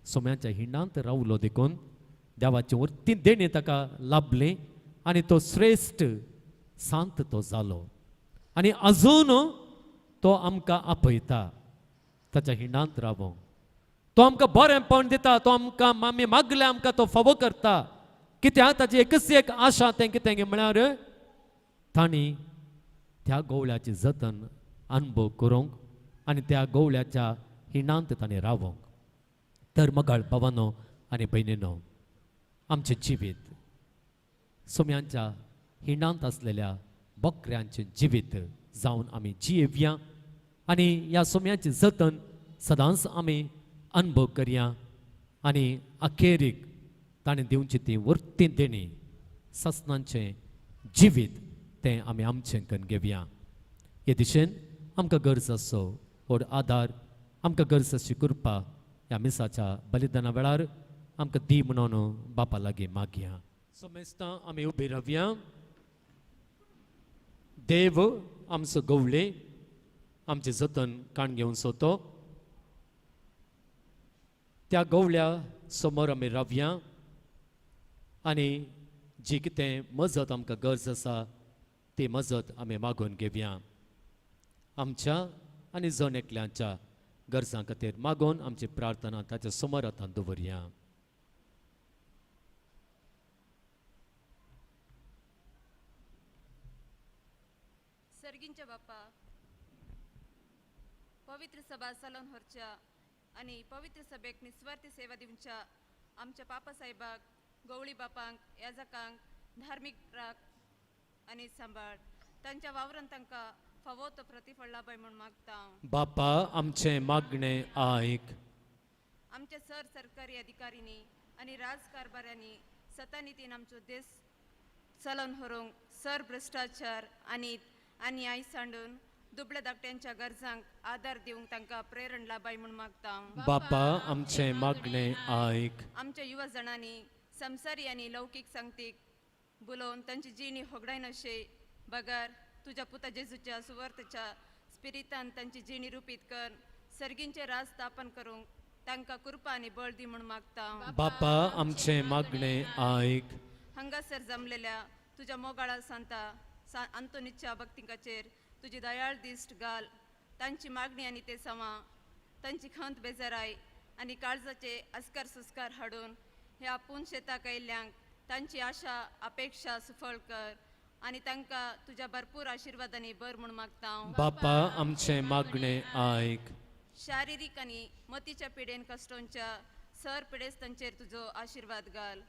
सोम्यांच्या हिंडांत रावलो देखून देवाची वर्ती देणी ताका लाभली आनी तो श्रेश्ठ सांत तो जालो आनी अजून तो आमकां आपयता ताच्या हिंडांत रावोंक तो आमकां बरेंपण दिता तो आमकां आमी मागले आमकां तो फावो करता कित्याक ताची एकच एक आशा तें कितें म्हळ्यार तांणी त्या गवळ्याची जतन अनुभव करूंक आनी त्या गवळ्याच्या हिंडांत तांणी रावोंक तर मगाळ भावांनो आनी भयणीनो आमचें जिवीत सोम्यांच्या हिंडांत आसलेल्या बकऱ्यांचें जिवीत जावन आमी जियेवया आनी ह्या सोम्याची जतन सदांच आमी अनुभव करया आनी अखेरीक ताणें दिवची ती वर्ती देणी ससनांचें जिवीत तें आमी आमचें करून घेवया हे दिशेन आमकां गरज आसो व्हड आदार आमकां गरज अशी कृपा ह्या मिसाच्या बलिदाना वेळार आमकां दी म्हणून बापा लागीं मागया सो मेस्तां आमी उबी रावया देव आमचो गवळे आमचें जतन काण घेवन सोतो त्या गवळ्या समोर आमी रावया आनी जी कितें मजत आमकां गरज आसा ती मजत आमी मागून घेवया आमच्या आनी जण एकल्याच्या गरजां खातीर मागून आमची प्रार्थना ताच्या समोर आतां दवरया सर्गींच्या बापा पवित्र सभा चलोवन व्हरच्या आनी पवित्र सभेक निस्वार्थी सेवा दिवच्या आमच्या पापा साहेबाक गवळी बापांक याजकांक धार्मीक राख आनी सांबाळ तांच्या वावरान तांकां फावो तो प्रतिफळ लाभय म्हूण मागता बापा आमचें मागणें आयक आमच्या सर सरकारी अधिकाऱ्यांनी आनी राजकारभाऱ्यांनी सतानितीन आमचो देश चलोवन व्हरूंक सर भ्रश्टाचार आनी अन्याय सांडून दुबळ्या धाकट्यांच्या गरजांक आदार दिवंक तांकां प्रेरण लाभय म्हूण मागता बापा आमचें मागणें आयक आमच्या युवा जाणांनी संवसारी आनी लौकीक सांगतीक बुलोवन तांची जिणी होगडायन अशे बगार तुज्या पुता जेजूच्या सुवार्थेच्या स्पिरितान तांची जिणी रुपीत कर सर्गींचे राज स्थापन करूंक तांकां कृपा आनी बळ दी म्हूण मागता बापा आमचें मागणें आयक हांगासर जमलेल्या तुज्या मोगाळा सांता अंतोनीच्या भक्तिकाचेर तुजी दयाळ दिश्ट घाल तांची मागणी आनी ते सवा तांची खंत बेजाराय आनी काळजाचे अस्कार सुस्कार हाडून ह्या पूण शेताक आयिल्ल्यांक तांची आशा अपेक्षा सुफळ कर आनी तांकां तुज्या भरपूर आशिर्वादांनी बर म्हूण मागता बापा आमचें मागणें आयक शारिरीक आनी मतीच्या पिडेन कश्टांच्या सर पिडेस तांचेर तुजो आशिर्वाद घाल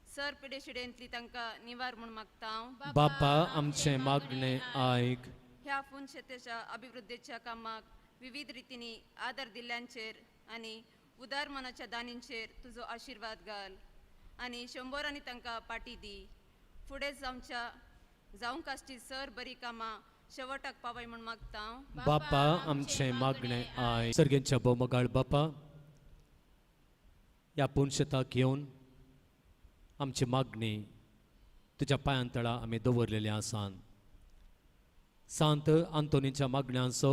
सर पिडे शिडेंतली तांकां निवार म्हूण मागता बापा आमचें मागणें आयक ह्या पूण शेताच्या अभिवृद्धीच्या कामाक विविध रितींनी आदार दिल्ल्यांचेर आनी उदार मनाच्या दानींचेर तुजो आशिर्वाद घाल आनी शंबरांनी तांकां पाटी दी फुडें जावंक आसची सर बरी कामां शेवटाक पावय म्हूण मागता बापा आमचें मागणें आयक सर्गेंच्या बोमगाळ बापा ह्या पुणशेताक येवन आमची मागणी तुज्या पांयां तळा आमी दवरलेली आसात सांत आंतोनीच्या मागण्यांचो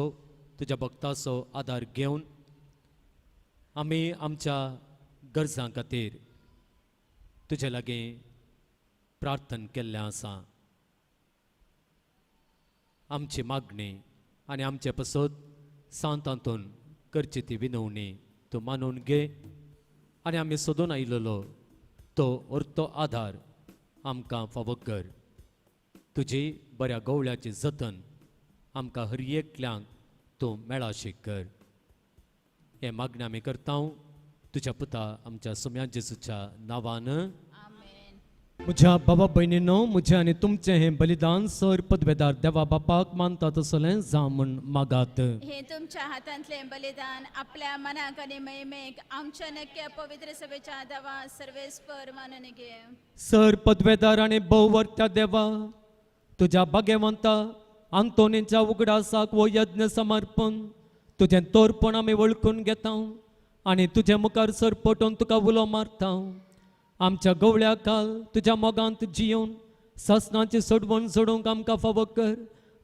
तुज्या भक्ताचो आदार घेवन आमी आमच्या गरजां खातीर तुजे लागीं प्रार्थना केल्लें आसा आमची मागणी आनी आमचे पसत सांत आंतोन करची ती विनवणी तूं मानून घे आनी आमी सोदून आयिल्लो तो अर्तो आधार आमकां फावो कर तुजी बऱ्या गवळ्याची जतन आमकां हर एकल्यांक तूं मेळाशी कर हे मागणें आमी करता तुज्या पुता आमच्या सोम्या जेजूच्या नांवान आमेन म्हज्या बाबा भयणीनो, म्हजें आनी तुमचें हें बलिदान सर पदवेदार देवा बापाक मानता तसलें जावं म्हण मागात. हे तुमच्या हातांतले बलिदान आपल्या मनाक आनी महिमेक आमच्या नक्की पवित्र सभेच्या देवा सर्वेस्पर मानून घे. सर पदवेदार आनी भोववर्त्या देवा, तुज्या भाग्यवंता आंतोनीच्या उगडासाक वो यज्ञ समर्पण तुजें तोरपण आमी वळखून घेता आनी तुजे मुखार सर पटोवन तुका उलो मारता. आमच्या गवळ्या काल तुज्या मोगांत जियोन ससनाची सोडवण सोडूंक आमकां फावो कर,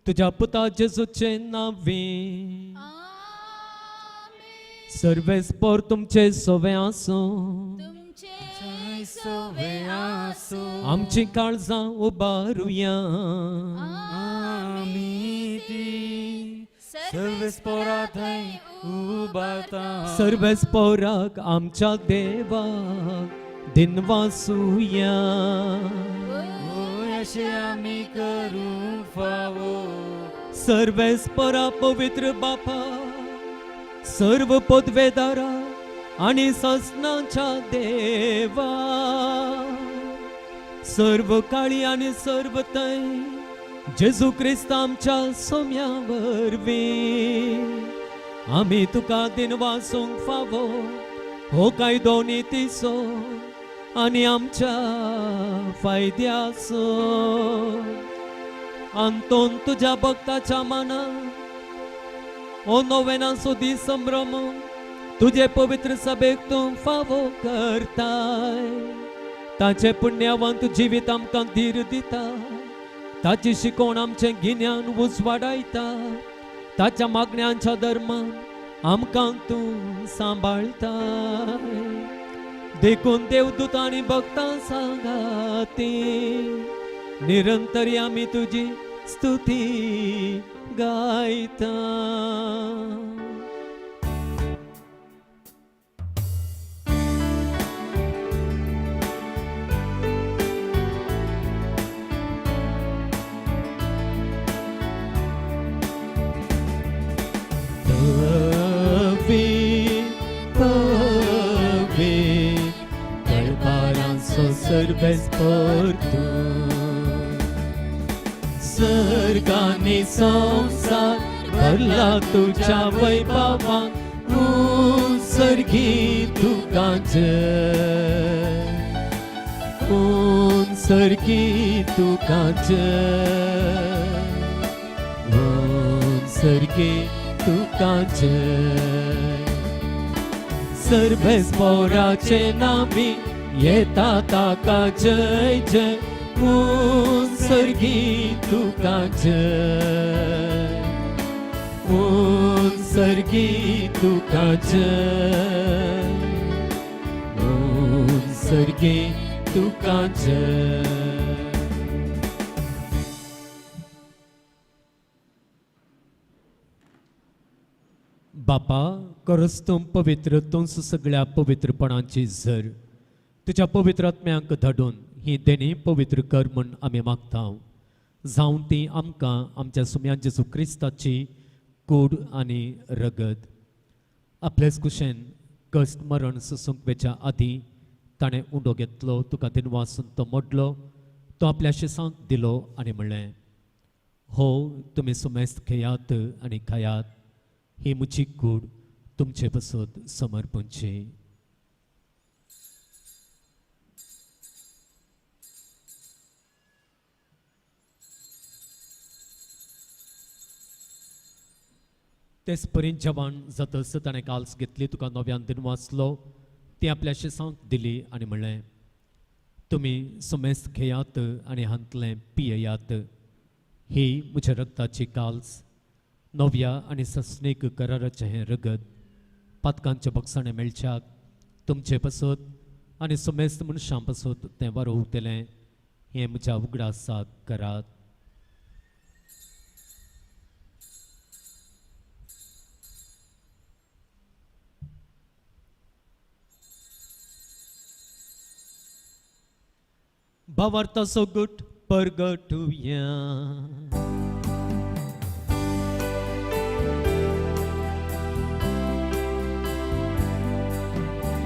तुज्या पुता जेजूचें नांवे. सर्वेस्पर तुमचे सोवे आसूं, तुमचे सोवे आसो आमची काळजां उबारुया. आमी ती सर्वेस्परा थंय उबारता. सर्वेस्पराक आमच्या देवाक दिनवासुया. ओय अशें आमी करूंक फावो. सर्वेस्परा पवित्र बापा, सर्व पदवेदारा आनी ससनाच्या देवा, सर्व काळी आनी सर्व तै जेजू क्रिस्त आमच्या सोम्या वरवीं आमी तुका दिनवासूंक फावो हो कायदो नितीचो आनी आमच्या फायद्याचो. आंतोन तुज्या भक्ताच्या मनाक ओ नोवेनाचो दीस संभ्रम तुजे पवित्र सभेक तूं फावो करताय. ताचे पुण्यवंत जिवीत आमकां धीर दिता, ताची शिकोवण आमचें गिन्यान उजवाडायता, ताच्या मागण्यांच्या धर्मान आमकां तूं सांबाळताय. देखून देवदूत आनी भक्तां सांगाती निरंतरी आमी तुजी स्तुती गायता. सर्वेस्पर सर्गानी संसार भरला तुझ्या वैभवान, सर्गी तुका जय, सर्गी तुका जय, सर्गी तुका जय. सर्वेस्पराचे नामी येता ताका जय जय, सर्गी तुका जय, सर्गी तुका जय, सर्गी तुका जय. बापा, खरंच तूं पवित्र, तूंच सगळ्या पवित्रपणाची झर. तुझ्या पवित्र आत्म्यांक धाडून ही देणी पवित्र कर म्हण आमी मागता. जावं ती आमकां आमच्या सुम्या जेजू क्रिस्ताची कूड आनी रगत. आपलेच कुशेन कश्ट मरण सुसूंक वेच्या आदीं ताणें उंडो घेतलो, तुका दिनवासून तो मोडलो, तो आपल्या शिसांक दिलो आनी म्हणलें, हो तुमी सुमेस्त खेयात आनी खायात, ही म्हजी कूड तुमचे बसत समर्पणची. तेच परीन जेवण जातस ताणें काल्स घेतली, तुका नव्यान दिनवासलो, ती आपल्या शिसांक दिली आनी म्हणलें, तुमी सुमेस्त खेयात आनी हांतलें पियेयात, ही म्हज्या रगताची काल्स, नव्या आनी सस्नीक कराराचें हें रगत. पातकांचे बक्षाणें मेळच्याक तुमचे पसत आनी सुमेस्त मनशां पसत तें वारो उक्तेलें हें म्हज्या उगडासाक करात. भावार्थाचो गुट परगटुया.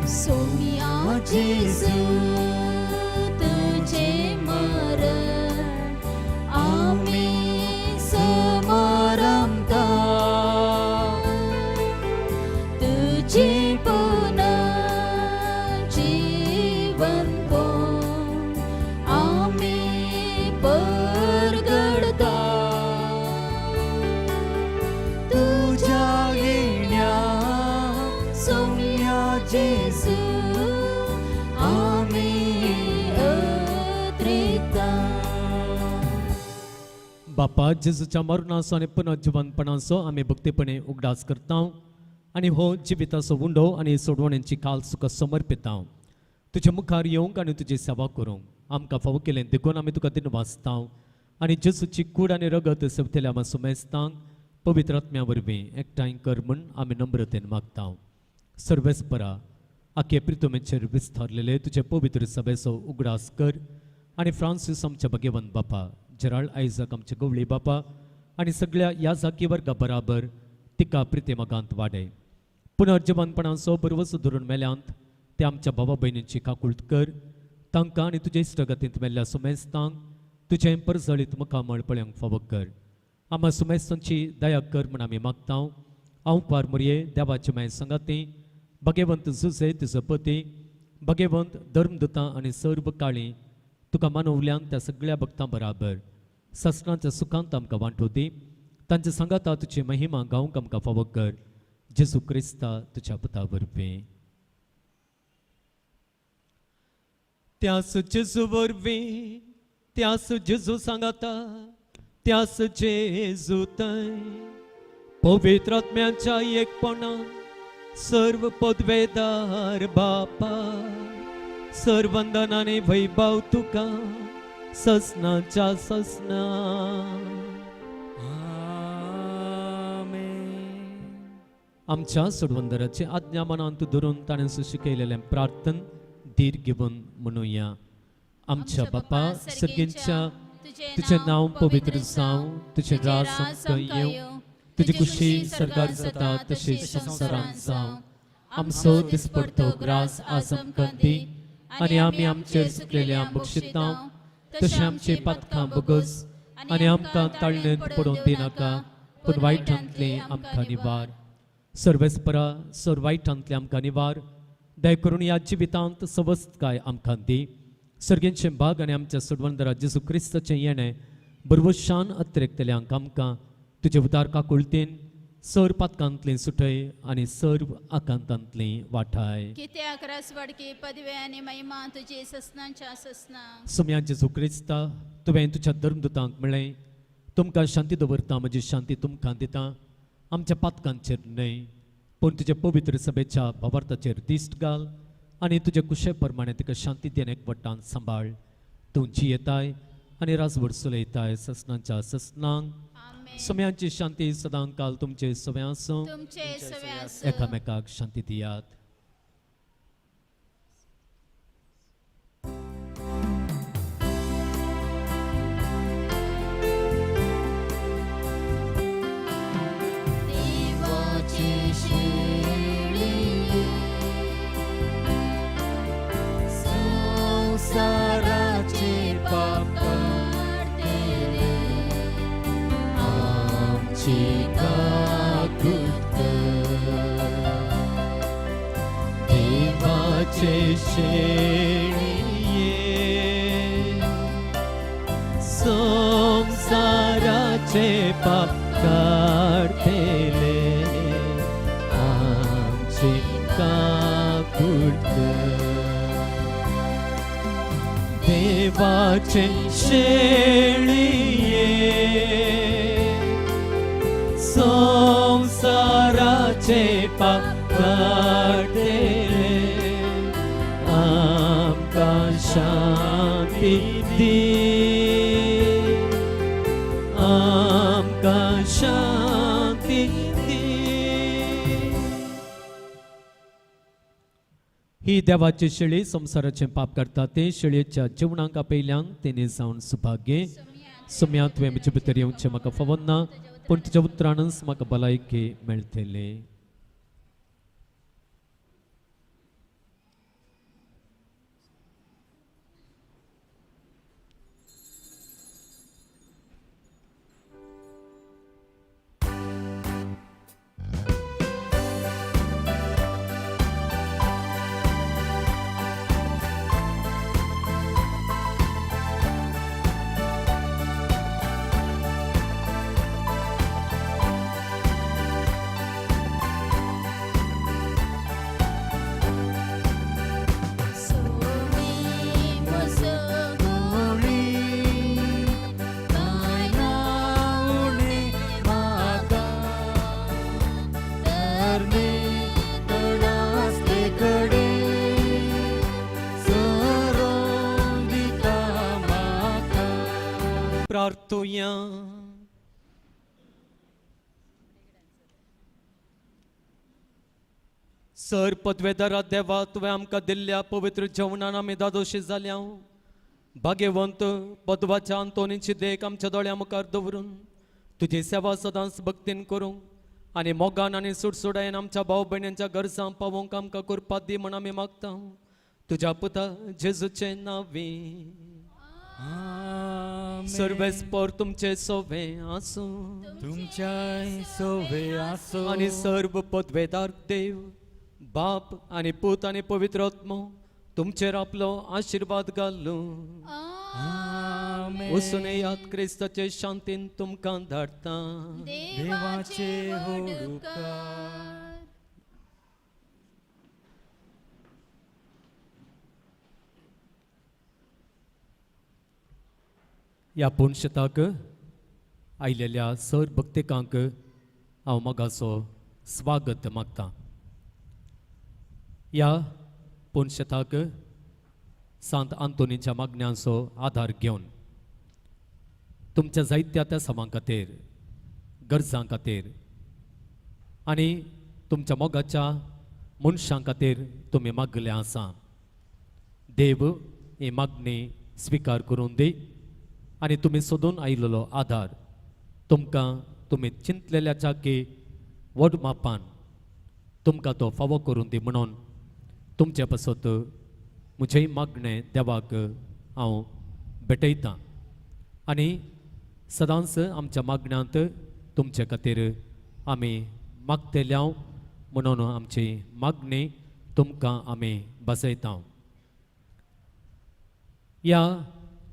सोम्या जेजू तुझे परगडता तुझ्या येण्या सौम्या जेजू आम्ही अत्रेता बापा जेजूच्या मरणाचो आनी पुनर्जिवनपणाचो आमी भक्तीपणे उगडास करता आनी हो जिविताचो उंडो आनी सोडवण्यांची काल तुका समर्पिता तुज्या मुखार येवंक आनी तुजी सेवा करूंक आमकां फावो केलें देखून आमी तुका दिन वाचता आनी जेजूची कूड आनी रगत सेवतल्या आमी सुमेस्तांक पवित्र आत्म्या वरवीं एकठांय कर म्हूण आमी नम्रतेन मागता सर्वेस्परा आख्या प्रितुमेचेर विस्तारलेले तुजे पवित्र सभेचो उगडास कर आनी फ्रांसीस आमच्या भगेवन बापा जराळ आयजाक आमचे गवळी बापा आनी सगळ्या ह्या जाकी वर्गा बराबर तिका प्रितेमगांत वाडय पुनर्जिवनपणाचो बरवसो धरून मेल्यांत ते आमच्या भावा भयणींची काकुळट कर तांकां आनी तुजे इश्टगतींत मेल्ल्या सुमेस्तांक तुजें परजळीत मुखामळ पळोवंक फावो कर आम्हा सुमेस्तांची दया कर म्हण आमी मागता हांव पार मोरये देवाचे माय संगाती भगेवंत जुजे तुजो पती भगेवंत धर्मदुतां आनी सर्व काळी तुका मानवल्यांक त्या सगळ्या भक्तां बराबर ससनाच्या सुखांत आमकां वांटू दी तांच्या सांगाता तुजी महिमा गावंक आमकां फावो कर जेजू क्रिस्ता तुज्या पुता वरवीं त्यास जेजू वरवीं त्यास जेजू सांगाता त्यास जेजू थंय पवित्र आत्म्याच्या एकपणान सर्व पदवेदार बापा सर्वंदन आनी वैभव तुका ससनाच्या ससना आमच्या सोडवंदराची आज्ञा मनांत धरून ताणें शिकयलेलें प्रार्थन धीर घेवन म्हणुया आमच्या बापा सर्गींच्या तुझें नांव पवित्र जावं तुझें राज आमकां येवं तुजी कुशी सरकार जाता तशी संवसारांत जावं आमचो दिसपडतो ग्रास आज आमकां दी आनी आमी आमचेर चुकलेल्या बक्षितां तशें आमची पातकां बगस आनी आमकां ताळणेंत पडोवन दिनाका पूण वायटांतली आमकां निवार सर्वेस्परा सर वायटांतले आमकां निवार दय करून ह्या जिवितांत सवस्तकाय आमकां दी सर्गेंचे भाग आनी आमच्या सोडवंदरा जेजू क्रिस्ताचें येणें बरवशान अतिरेकतल्यांक आमकां तुजे उदार काकुळतेन सर पातकांतली सुटय आनी सर्व आकांतांतली वाठाय कित्याक रासवाडकी पदवे आनी महिमा तुजी ससनांच्या ससना सोम्या जेजू क्रिस्ता तुवें तुज्या धर्मदुतांक म्हणलें तुमकां शांती दवरता म्हजी शांती तुमकां दिता आमच्या पातकांचेर न्हय पूण तुजे पवित्र सभेच्या भावार्थाचेर दिश्ट घाल आनी तुजे कुशे प्रमाणे तिका शांती देन एकवटान सांबाळ तूं जियेताय आनी राजवट चलयताय ससनांच्या ससनांक सोम्यांची शांती सदां काल तुमचे सव्या आसूं तुमचे सवे आसूं एकामेकाक शांती दियात देवाची शेळी संसाराचे पाप काढतेले आमची काकुळट देवाचे शेळिये संसाराचे पाप काढतेले आमची काकुळट देवाचे शेळिये संसाराचे पाप काढतेले आमकां शांती दी आमकां शांती दी ही देवाची शेळी संसाराचे पाप करता ते शेळयेच्या जेवणाक आपयल्यांक तेणे जावन सुभाग्य सोम्या तुवें म्हजे भितर येवचें म्हाका फावो ना पूण तुज्या उतरानच म्हाका भलायकी मेळटली पावया. सर पदवेदारा देवा तुवें आमकां दिल्ल्या पवित्र जेवणान आमी दादोशी जाल्या. भाग्यवंत पदवाच्या अंतोनीची देख आमच्या दोळ्या मुखार दवरून तुजी सेवा सदांच भक्तीन करूंक आनी मोगान आनी सुटसुडायेन आमच्या भाव भयणींच्या गरजां पावोवंक आमकां करपा दी म्हण आमी मागता. तुज्या पुता जेजूचे नांवी. सर्वेस्पर तुमचे सोवे आसूं. तुमच्या सोवे आसो आनी सर्व पदवेदार देव बाप आनी पूत आनी पवित्र आत्मो तुमचेर आपलो आशीर्वाद घालूं. आमेन. वचून याद क्रिस्ताचे शांतीन तुमकां धाडटा. देवाचे होडुकार. ह्या पुणशताक आयलेल्या सर भक्तिकांक हांव मोगाचो स्वागत मागता. ह्या पुणशताक सांत आंतोनीच्या मागण्यांचो आधार घेवन तुमच्या जायत्या त्या सवां खातीर गरजां खातीर आनी तुमच्या मोगाच्या मनशां खातीर तुमी मागले आसा. देव ही मागणी स्विकार करून दी आनी तुमी सोदून आयिल्लो आधार तुमकां तुमी चिंतलेल्या चाकी व्हड मापान तुमकां तो फावो करून दी म्हणून तुमचे पासत म्हजेय मागणें देवाक हांव भेटयतां. आनी सदांच आमच्या मागण्यांत तुमचे खातीर आमी मागतेल्या म्हणून आमची मागणी तुमकां आमी बसयता. ह्या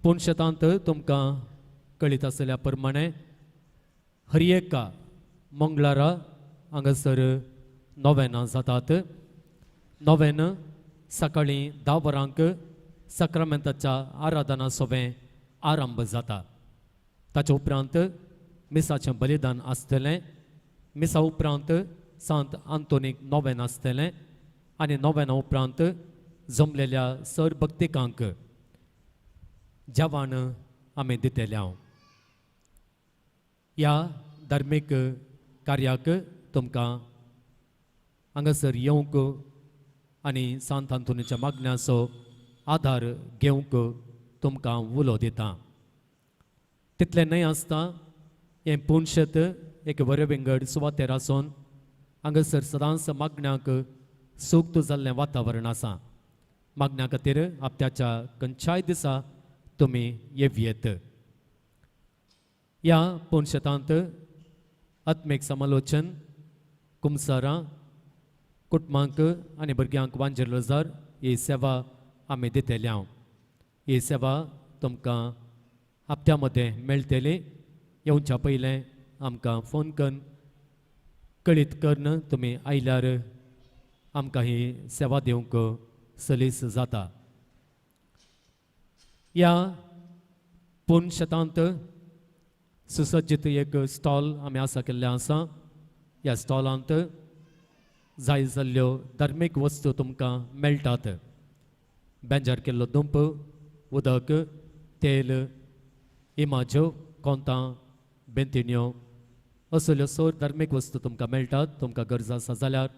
पुणशतांत तुमकां कळीत आसल्या प्रमाणे हर एका मंगळारा हांगासर नोवेनां जातात. नोवेन सकाळीं 10 वरांक सक्रामेंताच्या आराधना सोबें आरंभ जाता. ताचे उपरांत मिसाचें बलिदान आसतलें. मिसा उपरांत सांत आंतोनीक नोवेन आसतलें आनी नोवेना उपरांत जमलेल्या सर भक्तिकांक जेवण आमी दितल्या. ह्या धार्मीक कार्याक तुमकां हांगासर येवंक आनी सांत आंतोनीच्या मागण्याचो आधार घेवंक तुमकां उलो दिता. तितलें न्हय आसता हें पुणशत एक बरें विंगड सुवातेर आसून हांगासर सदांच मागण्याक सूक्त जाल्लें वातावरण आसा. मागण्या खातीर हप्त्याच्या खंयच्याय दिसा तुमी येवयेत. ह्या पुणशतांत आत्मीक समालोचन कुमसारां कुटुंबांक आनी भुरग्यांक वांजेलोजार ही सेवा आमी दितल्या. ही सेवा तुमकां हप्त्या मदें मेळटली. येवच्या पयलें आमकां फोन करून कळीत करन तुमी आयल्यार आमकां ही सेवा दिवंक सलीस जाता. ह्या पुणशतांत सुसज्जीत एक स्टॉल आमी आसा केल्ले आसा. ह्या स्टॉलांत जाय जाल्ल्यो धार्मीक वस्तू तुमकां मेळटात. बेंजार केल्लो दुंप, उदक, तेल, इमाज्यो, कोंतां, बेंतिण्यो असल्यो सर धार्मीक वस्तू तुमकां मेळटात. तुमकां गरज आसा जाल्यार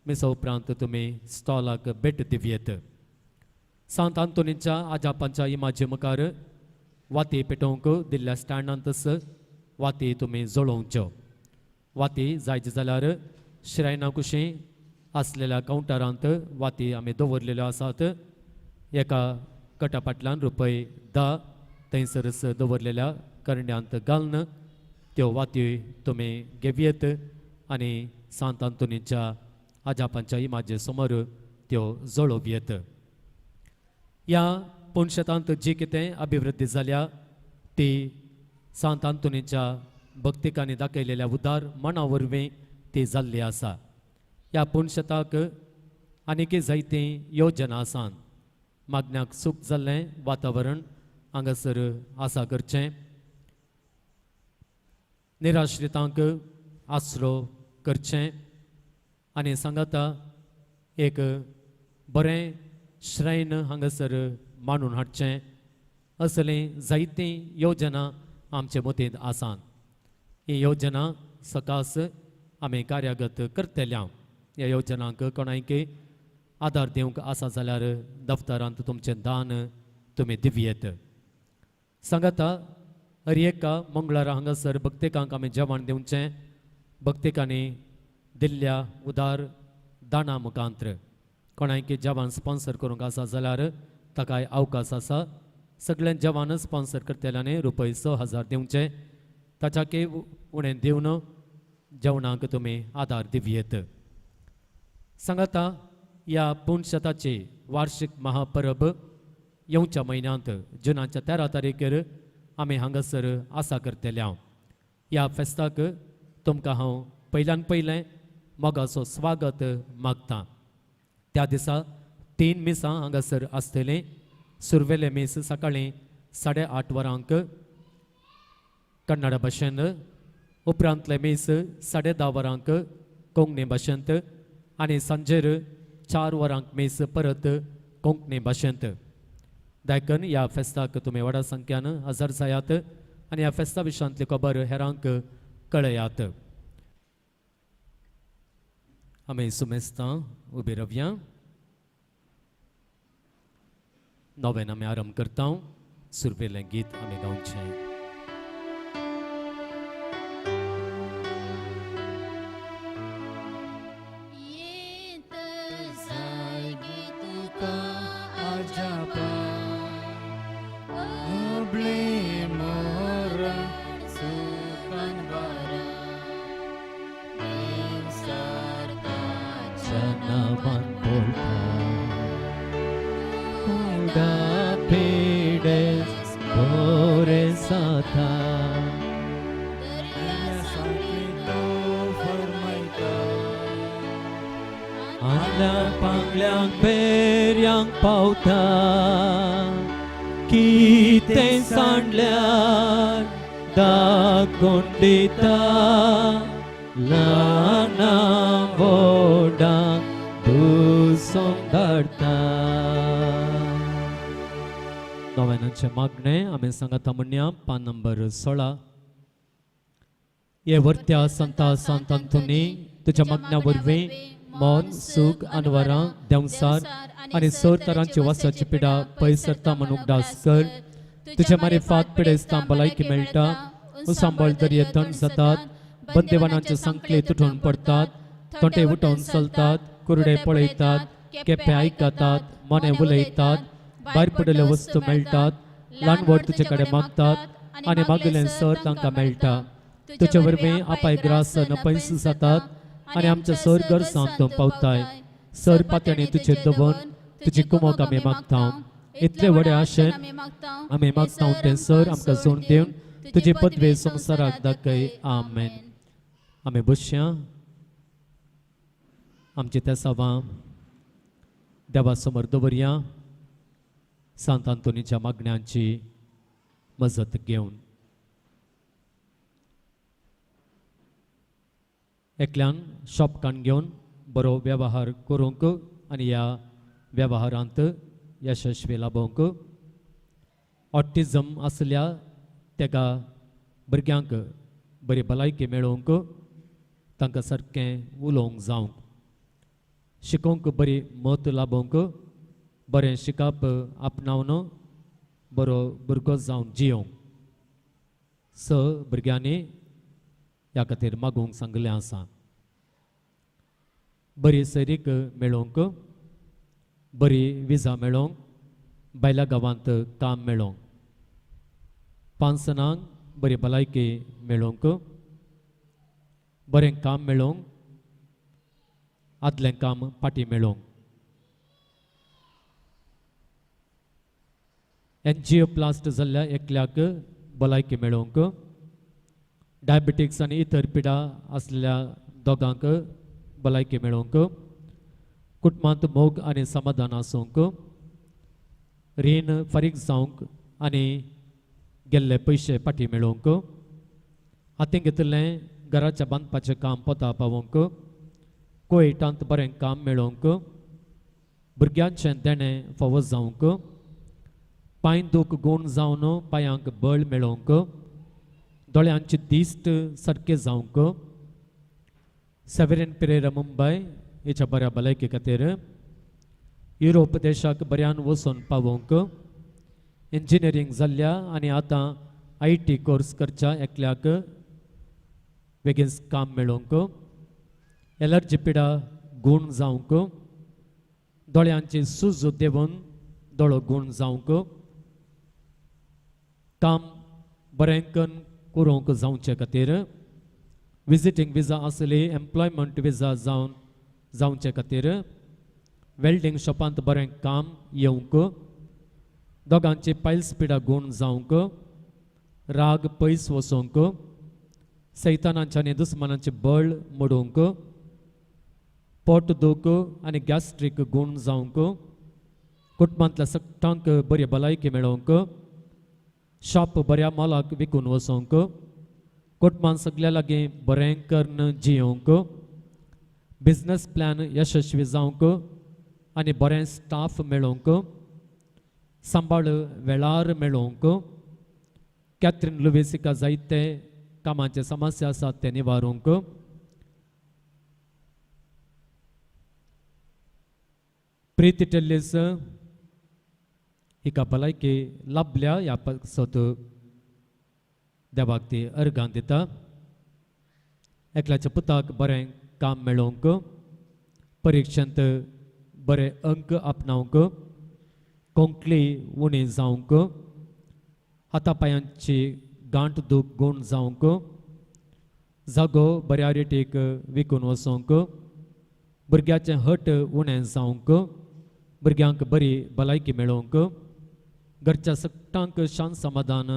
मिसा उपरांत तुमी स्टॉलाक भेट दिवयेत. सांत आंतोनीच्या आजापांच्या इमाजे मुखार वाती पेटोवंक दिल्ल्या स्टँडांतच वाती तुमी जळोवच्यो. वाती जायचे जाल्यार श्रायना कुशीं आसलेल्या कावंटरांत वाती आमी दवरलेल्यो आसात. एका कटा फाटल्यान ₹10 थंयसरच दवरलेल्या करंड्यांत घालून त्यो वाती तुमी घेवयेत आनी सांत आंतोनीच्या आजापांच्या इमाजे समोर त्यो जळोवयेत. ह्या पुणशतांत जी कितें अभिवृद्धी जाल्या ती सांत आंतोनीच्या भक्तिकांनी दाखयलेल्या उदार मना वरवीं ती जाल्ली आसा. ह्या पुणशताक आनीकय जायतीं योजना आसात. मागण्याक सूख जाल्लें वातावरण हांगासर आसा करचें. निराश्रितांक आसरो करचें आनी सांगाता एक बरें श्रायन हांगासर मांडून हाडचें असलीं जायतीं योजना आमचे मतींत आसात ही योजना सकास आमी कार्यागत करतल्या ह्या योजनांक कोणायक आदार दिवंक आसा जाल्यार दफ्तरांत तुमचें दान तुमी दिवयेत सांगाता हर एका मंगळारा हांगासर भक्तिकांक आमी जेवण दिवचें भक्तिकांनी दिल्ल्या उदार दाना मुखांत्र कोणायक जेवण स्पॉन्सर करूंक आसा जाल्यार ताकाय अवकाश आसा सगळ्या जेवण स्पॉन्सर करतल्यानी रुपये 6,000 दिवचे ताच्याकय उणें दिवन जेवणाक तुमी आदार दिवयेत सांगाता ह्या पुणशताची वार्षिक महापरब येवच्या म्हयन्यांत जुनाच्या 13 तारीखेर आमी हांगासर आसा करतल्या ह्या फेस्ताक तुमकां हांव पयल्यान पयलें मोगाचो स्वागत मागतां त्या दिसा 3 मिसां हांगासर आसतलीं सुरवेले मीस सकाळीं 8:30 वरांक कन्नड भाशेंत उपरांतले मीस 10:30 वरांक कोंकणी भाशेंत आनी सांजेर 4 वरांक मीस परत कोंकणी भाशेंत देखून ह्या फेस्ताक तुमी व्हडा संख्यान हजर जायात आनी ह्या फेस्ता विशयांतली खबर हेरांक कळयात आमी सुमेस्तां उबी रावया नवेन आमी आरंभ करता सुरवेलें गीत आमी गावचें Panglang peryang pauta Kite sandlan da kondita Lana vodang dusong darta नव्याचे मागणे आम्ही सांगता म्हणया पान नंबर 16 ये वर्त्या संता संतांतुनी तुझ्या मागण्या वरवीं मौन सुख अनवरां देवसार आणि सर तरांची वासाची पिडा पैसरता म्हणून उगडास कर तुझ्या मारिफात पिडेस्तां भलायकी मेळटा उसांबळ दर्ये थंड जातात बंदिवानांचे संकले तुटून पडतात तोंडे उठून चलतात कुरडे पळयतात केपे आयकतात मने उलयतात भायर पडिल्ल्यो वस्तू मेळटात ल्हान व्हड तुजे कडेन मागतात आनी मागिल्लें सर तांकां मेळटा तुजे वरवीं आपाय ग्रास न पयस जातात आनी आमच्या सर गरजांत तूं पावताय सर पातळी तुजे दवन तुजी कुमोक आमी मागता इतले व्हडे आशेन आमी मागता तें सर आमकां जोड दिवन तुजी पदवे संवसाराक दाखय आमेन आमी बसया आमची त्या सभा देवा समोर दवरया सांत आंतोनीच्या मागण्यांची मजत घेवन एकल्यान शॉपकान घेवन बरो वेवहार करूंक आनी ह्या वेवहारांत यशस्वी लाभोवंक ऑटिझम आसल्या तेका भुरग्यांक बरी भलायकी मेळोवंक तांकां सारकें उलोवंक जावंक शिकोवंक बरी मत लाभोवंक बरें शिकप आपणावन बरो भुरगो जावन जियोंक भुरग्यांनी ह्या खातीर मागूंक सांगलें आसा बरी सैरीक मेळोवंक बरी विजा मेळोवंक भायल्या गांवांत काम मेळोवंक पांसनांक बरी भलायकी मेळोवंक बरें काम मेळोवंक आदलें काम पाटी मेळोवंक एन्जिओप्लास्ट जाल्ल्या एकल्याक भलायकी मेळोवंक डायबिटिक्स आनी इतर पिडा आसलेल्या दोगांक भलायकी मेळोवंक कुटुंबांत मोग आनी समाधान आसूंक रीण फारीक जावंक आनी गेल्ले पयशे पाटी मेळोवंक हातीन घेतिल्लें घराच्या बांदपाचें काम पोता पावोवंक कोयटांत बरें काम मेळोवंक भुरग्यांचें देणें फावो जावंक पांय दूख गूण जावन पांयांक बळ मेळोवंक दोळ्यांचे दिश्ट सारके जावंक सेवेरिन पेरेरा मुंबय हेच्या बऱ्या भलायके खातीर युरोप देशाक बऱ्यान वचून पावोवंक इंजिनियरींग जाल्ल्या आनी आतां IT कोर्स करच्या एकल्याक बेगीन काम मेळोवंक एलर्जी पिडा गूण जावंक दोळ्यांची सूज देवून दोळो गूण जावंक काम बरें करूंक जावचे खातीर विजिटींग विजा आसली एम्प्लॉयमेंट विजा जावचे खातीर वेल्डिंग शॉपांत बरें काम येवंक दोगांची पायल्स पिडा गूण जावंक राग पयस वचोवंक सैतानांचे आनी दुस्मानांचे बळ मोडोवंक पोट दूख आनी गॅस्ट्रीक गूण जावंक कुटुंबांतल्या सगळ्यांक बरी भलायकी मेळोवंक शॉप बऱ्या मोलाक विकून वचोवंक कुटुंबान सगळ्या लागीं बरें करून जियोवंक बिझनस प्लॅन यशस्वी जावंक आनी बरें स्टाफ मेळोवंक सांबाळ वेळार मेळोवंक कॅथरीन लुवेसिका जायते कामाचे समस्या आसात ते निवारूंक प्रीती टेल्लीस हिका भलायकी लाभल्या ह्या पासत देवाक ती अर्गां दिता एकल्याच्या पुताक बरें काम मेळोवंक परिक्षेंत बरे अंक आपणावंक कोंकणी उणी जावंक हातापायांची गांठ दूख गूण जावंक जागो बऱ्या रेटीक विकून वचोवंक भुरग्याचें हट उणें जावंक भुरग्यांक बरी भलायकी मेळोवंक घरच्या सगळ्यांक शांत समाधान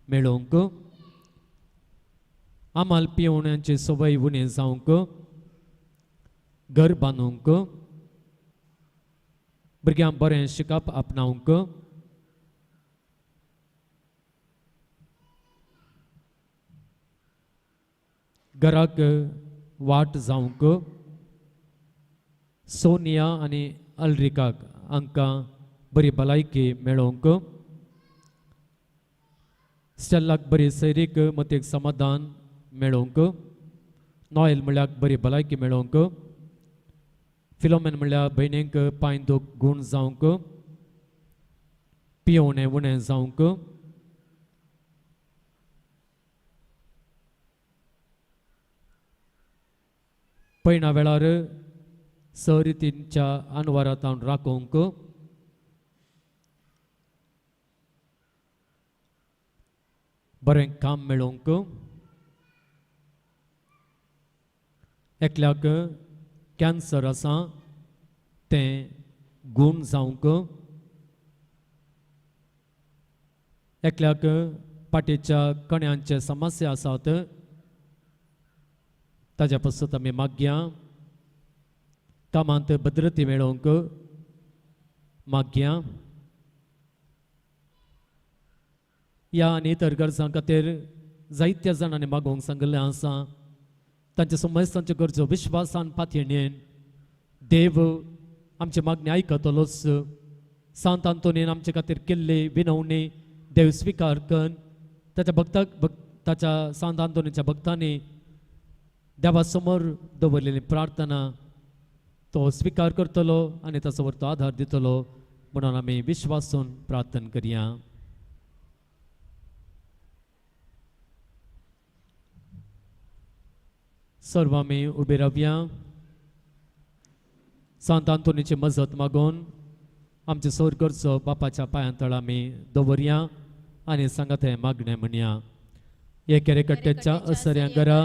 मेळोवंक आमाल पिवण्याची सवय उणी जावंक घर बांदूंक भुरग्यांक बरें शिकप आपणावंक घराक वाट जावंक सोनिया आनी अल्रिकाक हांकां बरी भलायकी मेळोवंक स्टेल्लाक बरी सैरीक मतीक समाधान मेळोवंक नॉयल म्हळ्यार बरी भलायकी मेळोवंक फिलोमेन म्हळ्यार भयणीक पांय दूख गूण जावंक पियोवणें उणें जावंक पैणा वेळार सरितींच्या अनवरात राखोवंक बरें काम मेळोवंक एकल्याक कॅन्सर आसा तें गूण जावंक एकल्याक पाटीच्या कण्यांचे समस्या आसात ताज्या पासून आमी मागया कामांत भद्रती मेळोवंक मागया ह्या आनी इतर गरजां खातीर जायत्या जाणांनी मागोवंक सांगिल्लें आसा तांचे समस्यांच्यो गरजो विश्वासान पातयेन देव आमची मागणी आयकतलोच सांत आंतोनीन आमचे खातीर केल्ली विनवणी देव स्विकार करून ताच्या सांत आंतोनीच्या भक्तांनी देवा समोर दवरलेली प्रार्थना तो स्विकार करतलो आनी ताचो वर तो आधार दितलो म्हणून आमी विश्वासून प्रार्थना करया सर्व आमी उबे रावया सांत आंतोनीची मजत मागून आमचे स्वर्गरचो बापाच्या पांयां आमी दवरया आनी सांगात हें मागणें म्हणया हे केरेकट्ट्याच्या असऱ्या घरा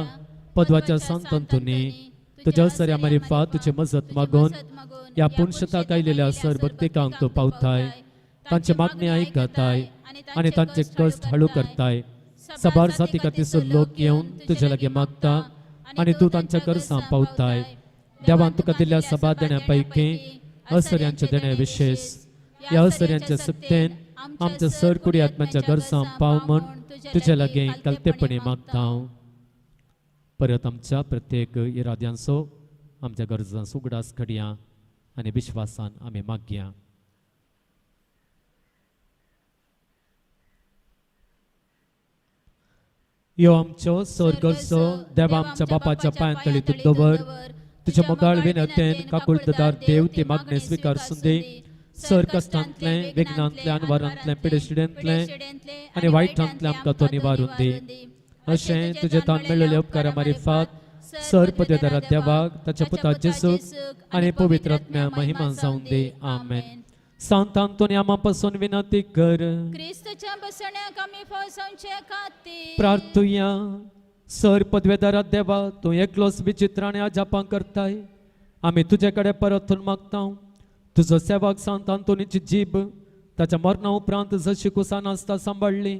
पदवाच्या सांत आंतोनी तुझ्या असऱ्या मारिफा तुझे मजत मागून ह्या पुणशताक आयलेल्या सर भक्तिकांक तो पावताय तांचे मागणी आयकताय आनी तांचे कश्ट हळू करताय सबार जाती खातीर लोक येवन तुजे लागीं मागता आनी तूं तांच्या गरजां पावताय देवान तुका दिल्ल्या सभा देण्या पैकी असऱ्यांचे देणे विशेष ह्या असऱ्यांच्या सुक्तेन आमच्या सर कुडी आत्म्याच्या गरजां पाव म्हण तुजे लागीं कलतेपणी मागता हांव परत आमच्या प्रत्येक इराद्यांचो आमच्या गरजांचो उगडास घडया आनी विश्वासान आमी मागया यो आमचो स्वर्गस्थ देवा आमच्या बापाच्या पांयतळी तूं दवर तुझ्या मोगाळ विनंतेन काकुळदार देव ती मागणी स्वीकारसून दे स्वर्गस्थांतले विघ्नांतल्यान वरांतले पिडेशिडेंतले आनी वायटांतले आमकां तो निवारून दे अशें तुजे तान मेळिल्ले उपकारा मारिफात सर पदवेदारा देवाक ताच्या पुता जेसूक आनी पवित्र आत्म्या महिमा जावं दे आमेन सांत आंतोनिया पासून विनंती कर क्रिस्तच्या बसण्याक आमी फसवचे खातीर प्रार्थुया सर पदवेदारा देवा तूं एकलोच विचित्राने आजापां करताय आमी तुजे कडेन परतून मागता तुजो सेवक सांत आंतोनीची जीब ताच्या मरणा उपरांत जशी कुसान आसता सांबाळली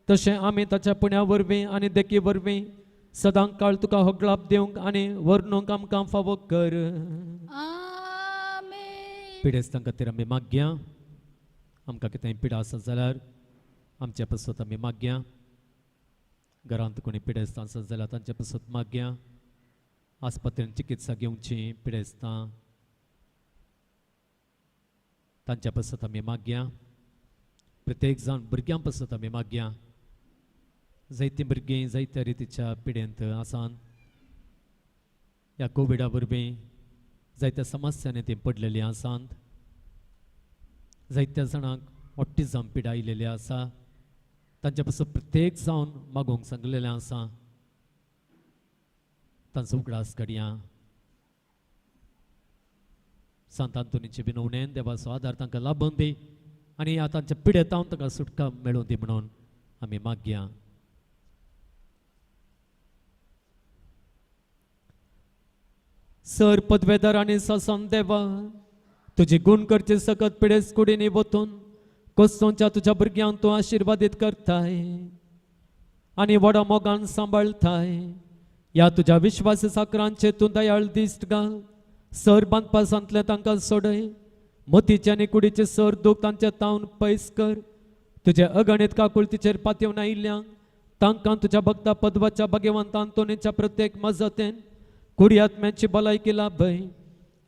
तशें आमी ताच्या पुण्या वरवीं आनी देखी वरवीं सदां काळ तुका होगलाप दिवंक आनी वर्णूंक आमकां फावो कर आमेन पिडेस्तां खातीर आमी मागया आमकां कितेंय पिडा आसा जाल्यार आमच्या पासत आमी मागया घरांत कोणी पिडेस्तां आसत जाल्यार तांचे पासत मागया आस्पत्रेन चिकित्सा घेवची पिडेस्तां तांच्या पासत आमी मागया प्रत्येक जाण भुरग्यां पासत आमी मागया जायतीं भुरगीं जायत्या रितीच्या पिडेंत आसात ह्या कोविडा वरवीं जायत्या समस्यांनी तीं पडलेलीं आसात जायत्या जाणांक ऑटिझम पिडा आयिल्ली आसा तांचे पासून प्रत्येक जावन मागोवंक सांगलेलें आसा तांचो उगडास घडया सांत आंतोनीचे विनवणेन देवाचो आदार तांकां लाभून दी आनी ह्या तांच्या पिडेतांव तांकां सुटका मेळूं दी म्हणून आमी मागया सर पदवेदार आनी ससन देवा तुजी गुण करचे सकत पिडेस कुडींनी वतून कोस्तोंच्या तुज्या भुरग्यांक तूं आशिर्वादीत करताय आनी व्हडा मोगान सांबाळताय ह्या तुज्या विश्वासी साकरांचे तूं दयाळ दिश्ट घाल सर बांदपा सांतले तांकां सोडय मोतीचे आनी कुडीचे सर दूख तांचे तावन पयस कर तुजे अगणित काकुळतीचेर पातयेवन आयिल्ल्यांक तांकां तुज्या भक्ता पदवाच्या भाग्यवंत आंतोनीच्या प्रत्येक मजतेन कुडी आत्म्याची भलायकी लाभय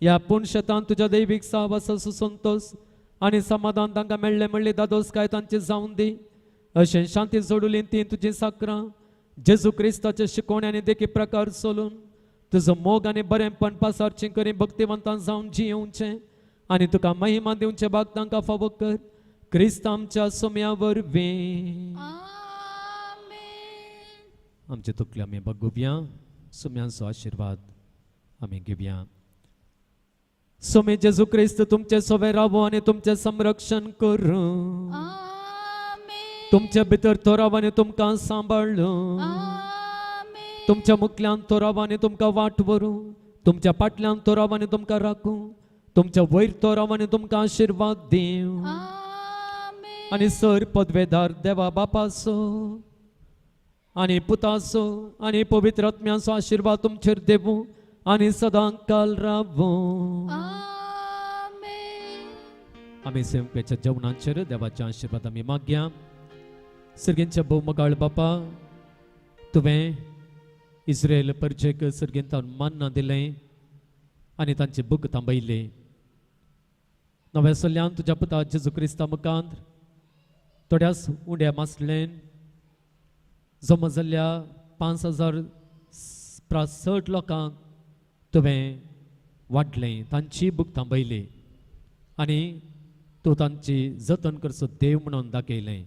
ह्या पुणशेतान तुज्या दैवीक साहवासा सुसंतोष आनी समाधान तांकां मेळ्ळे म्हणले दादोसकाय तांची जावन दी अशें शांती सोडुली ती तुजी साकरां जेजू क्रिस्ताच्या शिकोवण्यांनी देखी प्रकार सोलून तुजो मोग आनी बरेंपण पासारचें करी भक्तिवंतां जावन जियोवचें आनी तुका महिमा दिवचे भाग तांकां फावो कर क्रिस्त आमच्या सोम्या वरवीं आमेन आमचे तकले आमी बगुया सोम्यांचो आशिर्वाद आमी घेवया सोमे जेजू क्रिस्त तुमचे सोवे रावो आनी तुमचे संरक्षण करूं आमेन तुमच्या भितर तो राव आनी तुमकां सांबाळलो आमेन तुमच्या मुखल्यान तो राव आनी तुमकां वाट व्हरूं तुमच्या फाटल्यान तो राव आनी तुमकां राखूं तुमच्या वयर तो राव आनी तुमकां आशिर्वाद दिवं आमेन आनी सर पदवेदार देवा बापाचो आनी पुताचो आनी पवित्र आत्म्याचो आशिर्वाद तुमचेर देवूं आनी सदां काल रावूं आमेन आमी सेवकेच्या जेवणाचेर देवाचे आशिर्वाद आमी मागया सर्गींचे भोव मोगाळ बापा तुवें इस्रायल परजेक सर्गींतान मान्ना दिलें आनी तांची भूक थांबयली नव्या सल्ल्यान तुज्या पुता जेजू क्रिस्ता मुखांत थोड्याच उंड्या मासलेन जमा जाल्ल्या 5,060 लोकांक तुवें वाडलें तांची भूक थांबयली आनी तूं तांची जतन करचो देव म्हणून दाखयलें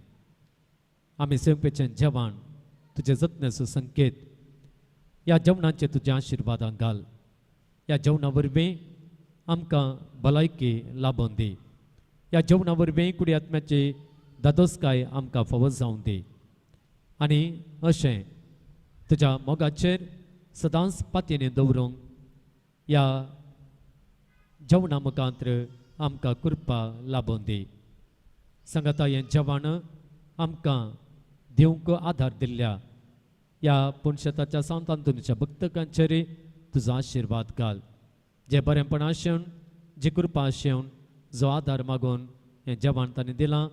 आमी सेवकेचें जेवण तुजे जतनेचो संकेत ह्या जेवणाचे तुज्या आशिर्वादां घाल ह्या जेवणा वरवीं आमकां भलायकी लाभून दी ह्या जेवणा वरवीं कुडी आत्म्याची दादोसकाय आमकां फावो जावं दी आनी अशें तुज्या मोगाचेर सदांच पातयेनी दवरूंक ह्या जेवणा मुखांत्र आमकां कृपा लाभून दी सांगाता हें जेवण आमकां दिवंक आधार दिल्ल्या ह्या पुणशेताच्या सांत आंतोनीच्या भक्तकांचेर तुजो आशिर्वाद घाल जे बरेंपण आशेवन जी कृपा आशेवन जो आधार मागून हें जेवण तांणी दिलां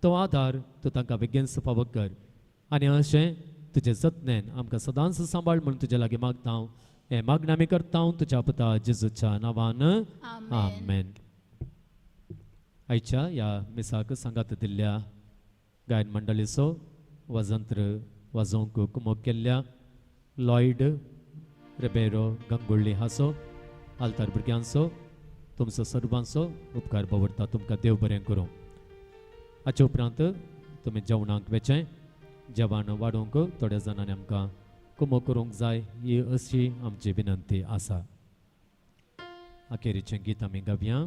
तो आधार तूं तांकां बेगीन फावो कर आनी अशें तुजे जतनेन आमकां सदांच सांबाळ म्हणून तुजे लागीं मागता हांव हें मागणें आमी करता तुज्या पुता जेजूच्या नांवान आमेन आयच्या ह्या मिसाक सांगात दिल्ल्या गायन मंडळीचो वजंत्र वाजोवंक कुमोग केल्ल्या लॉयड रेबेरो गंगुळ्ळी हांसो आल्तार भुरग्यांचो तुमचो सर्वांचो उपकार दवरता तुमकां देव बरें करूं. हाचे उपरांत तुमी जेवणाक वेचें जेवण वाडोवंक थोड्या जाणांनी आमकां कुमो करूंक जाय ही अशी आमची विनंती आसा. अखेरीचें गीत आमी गावया.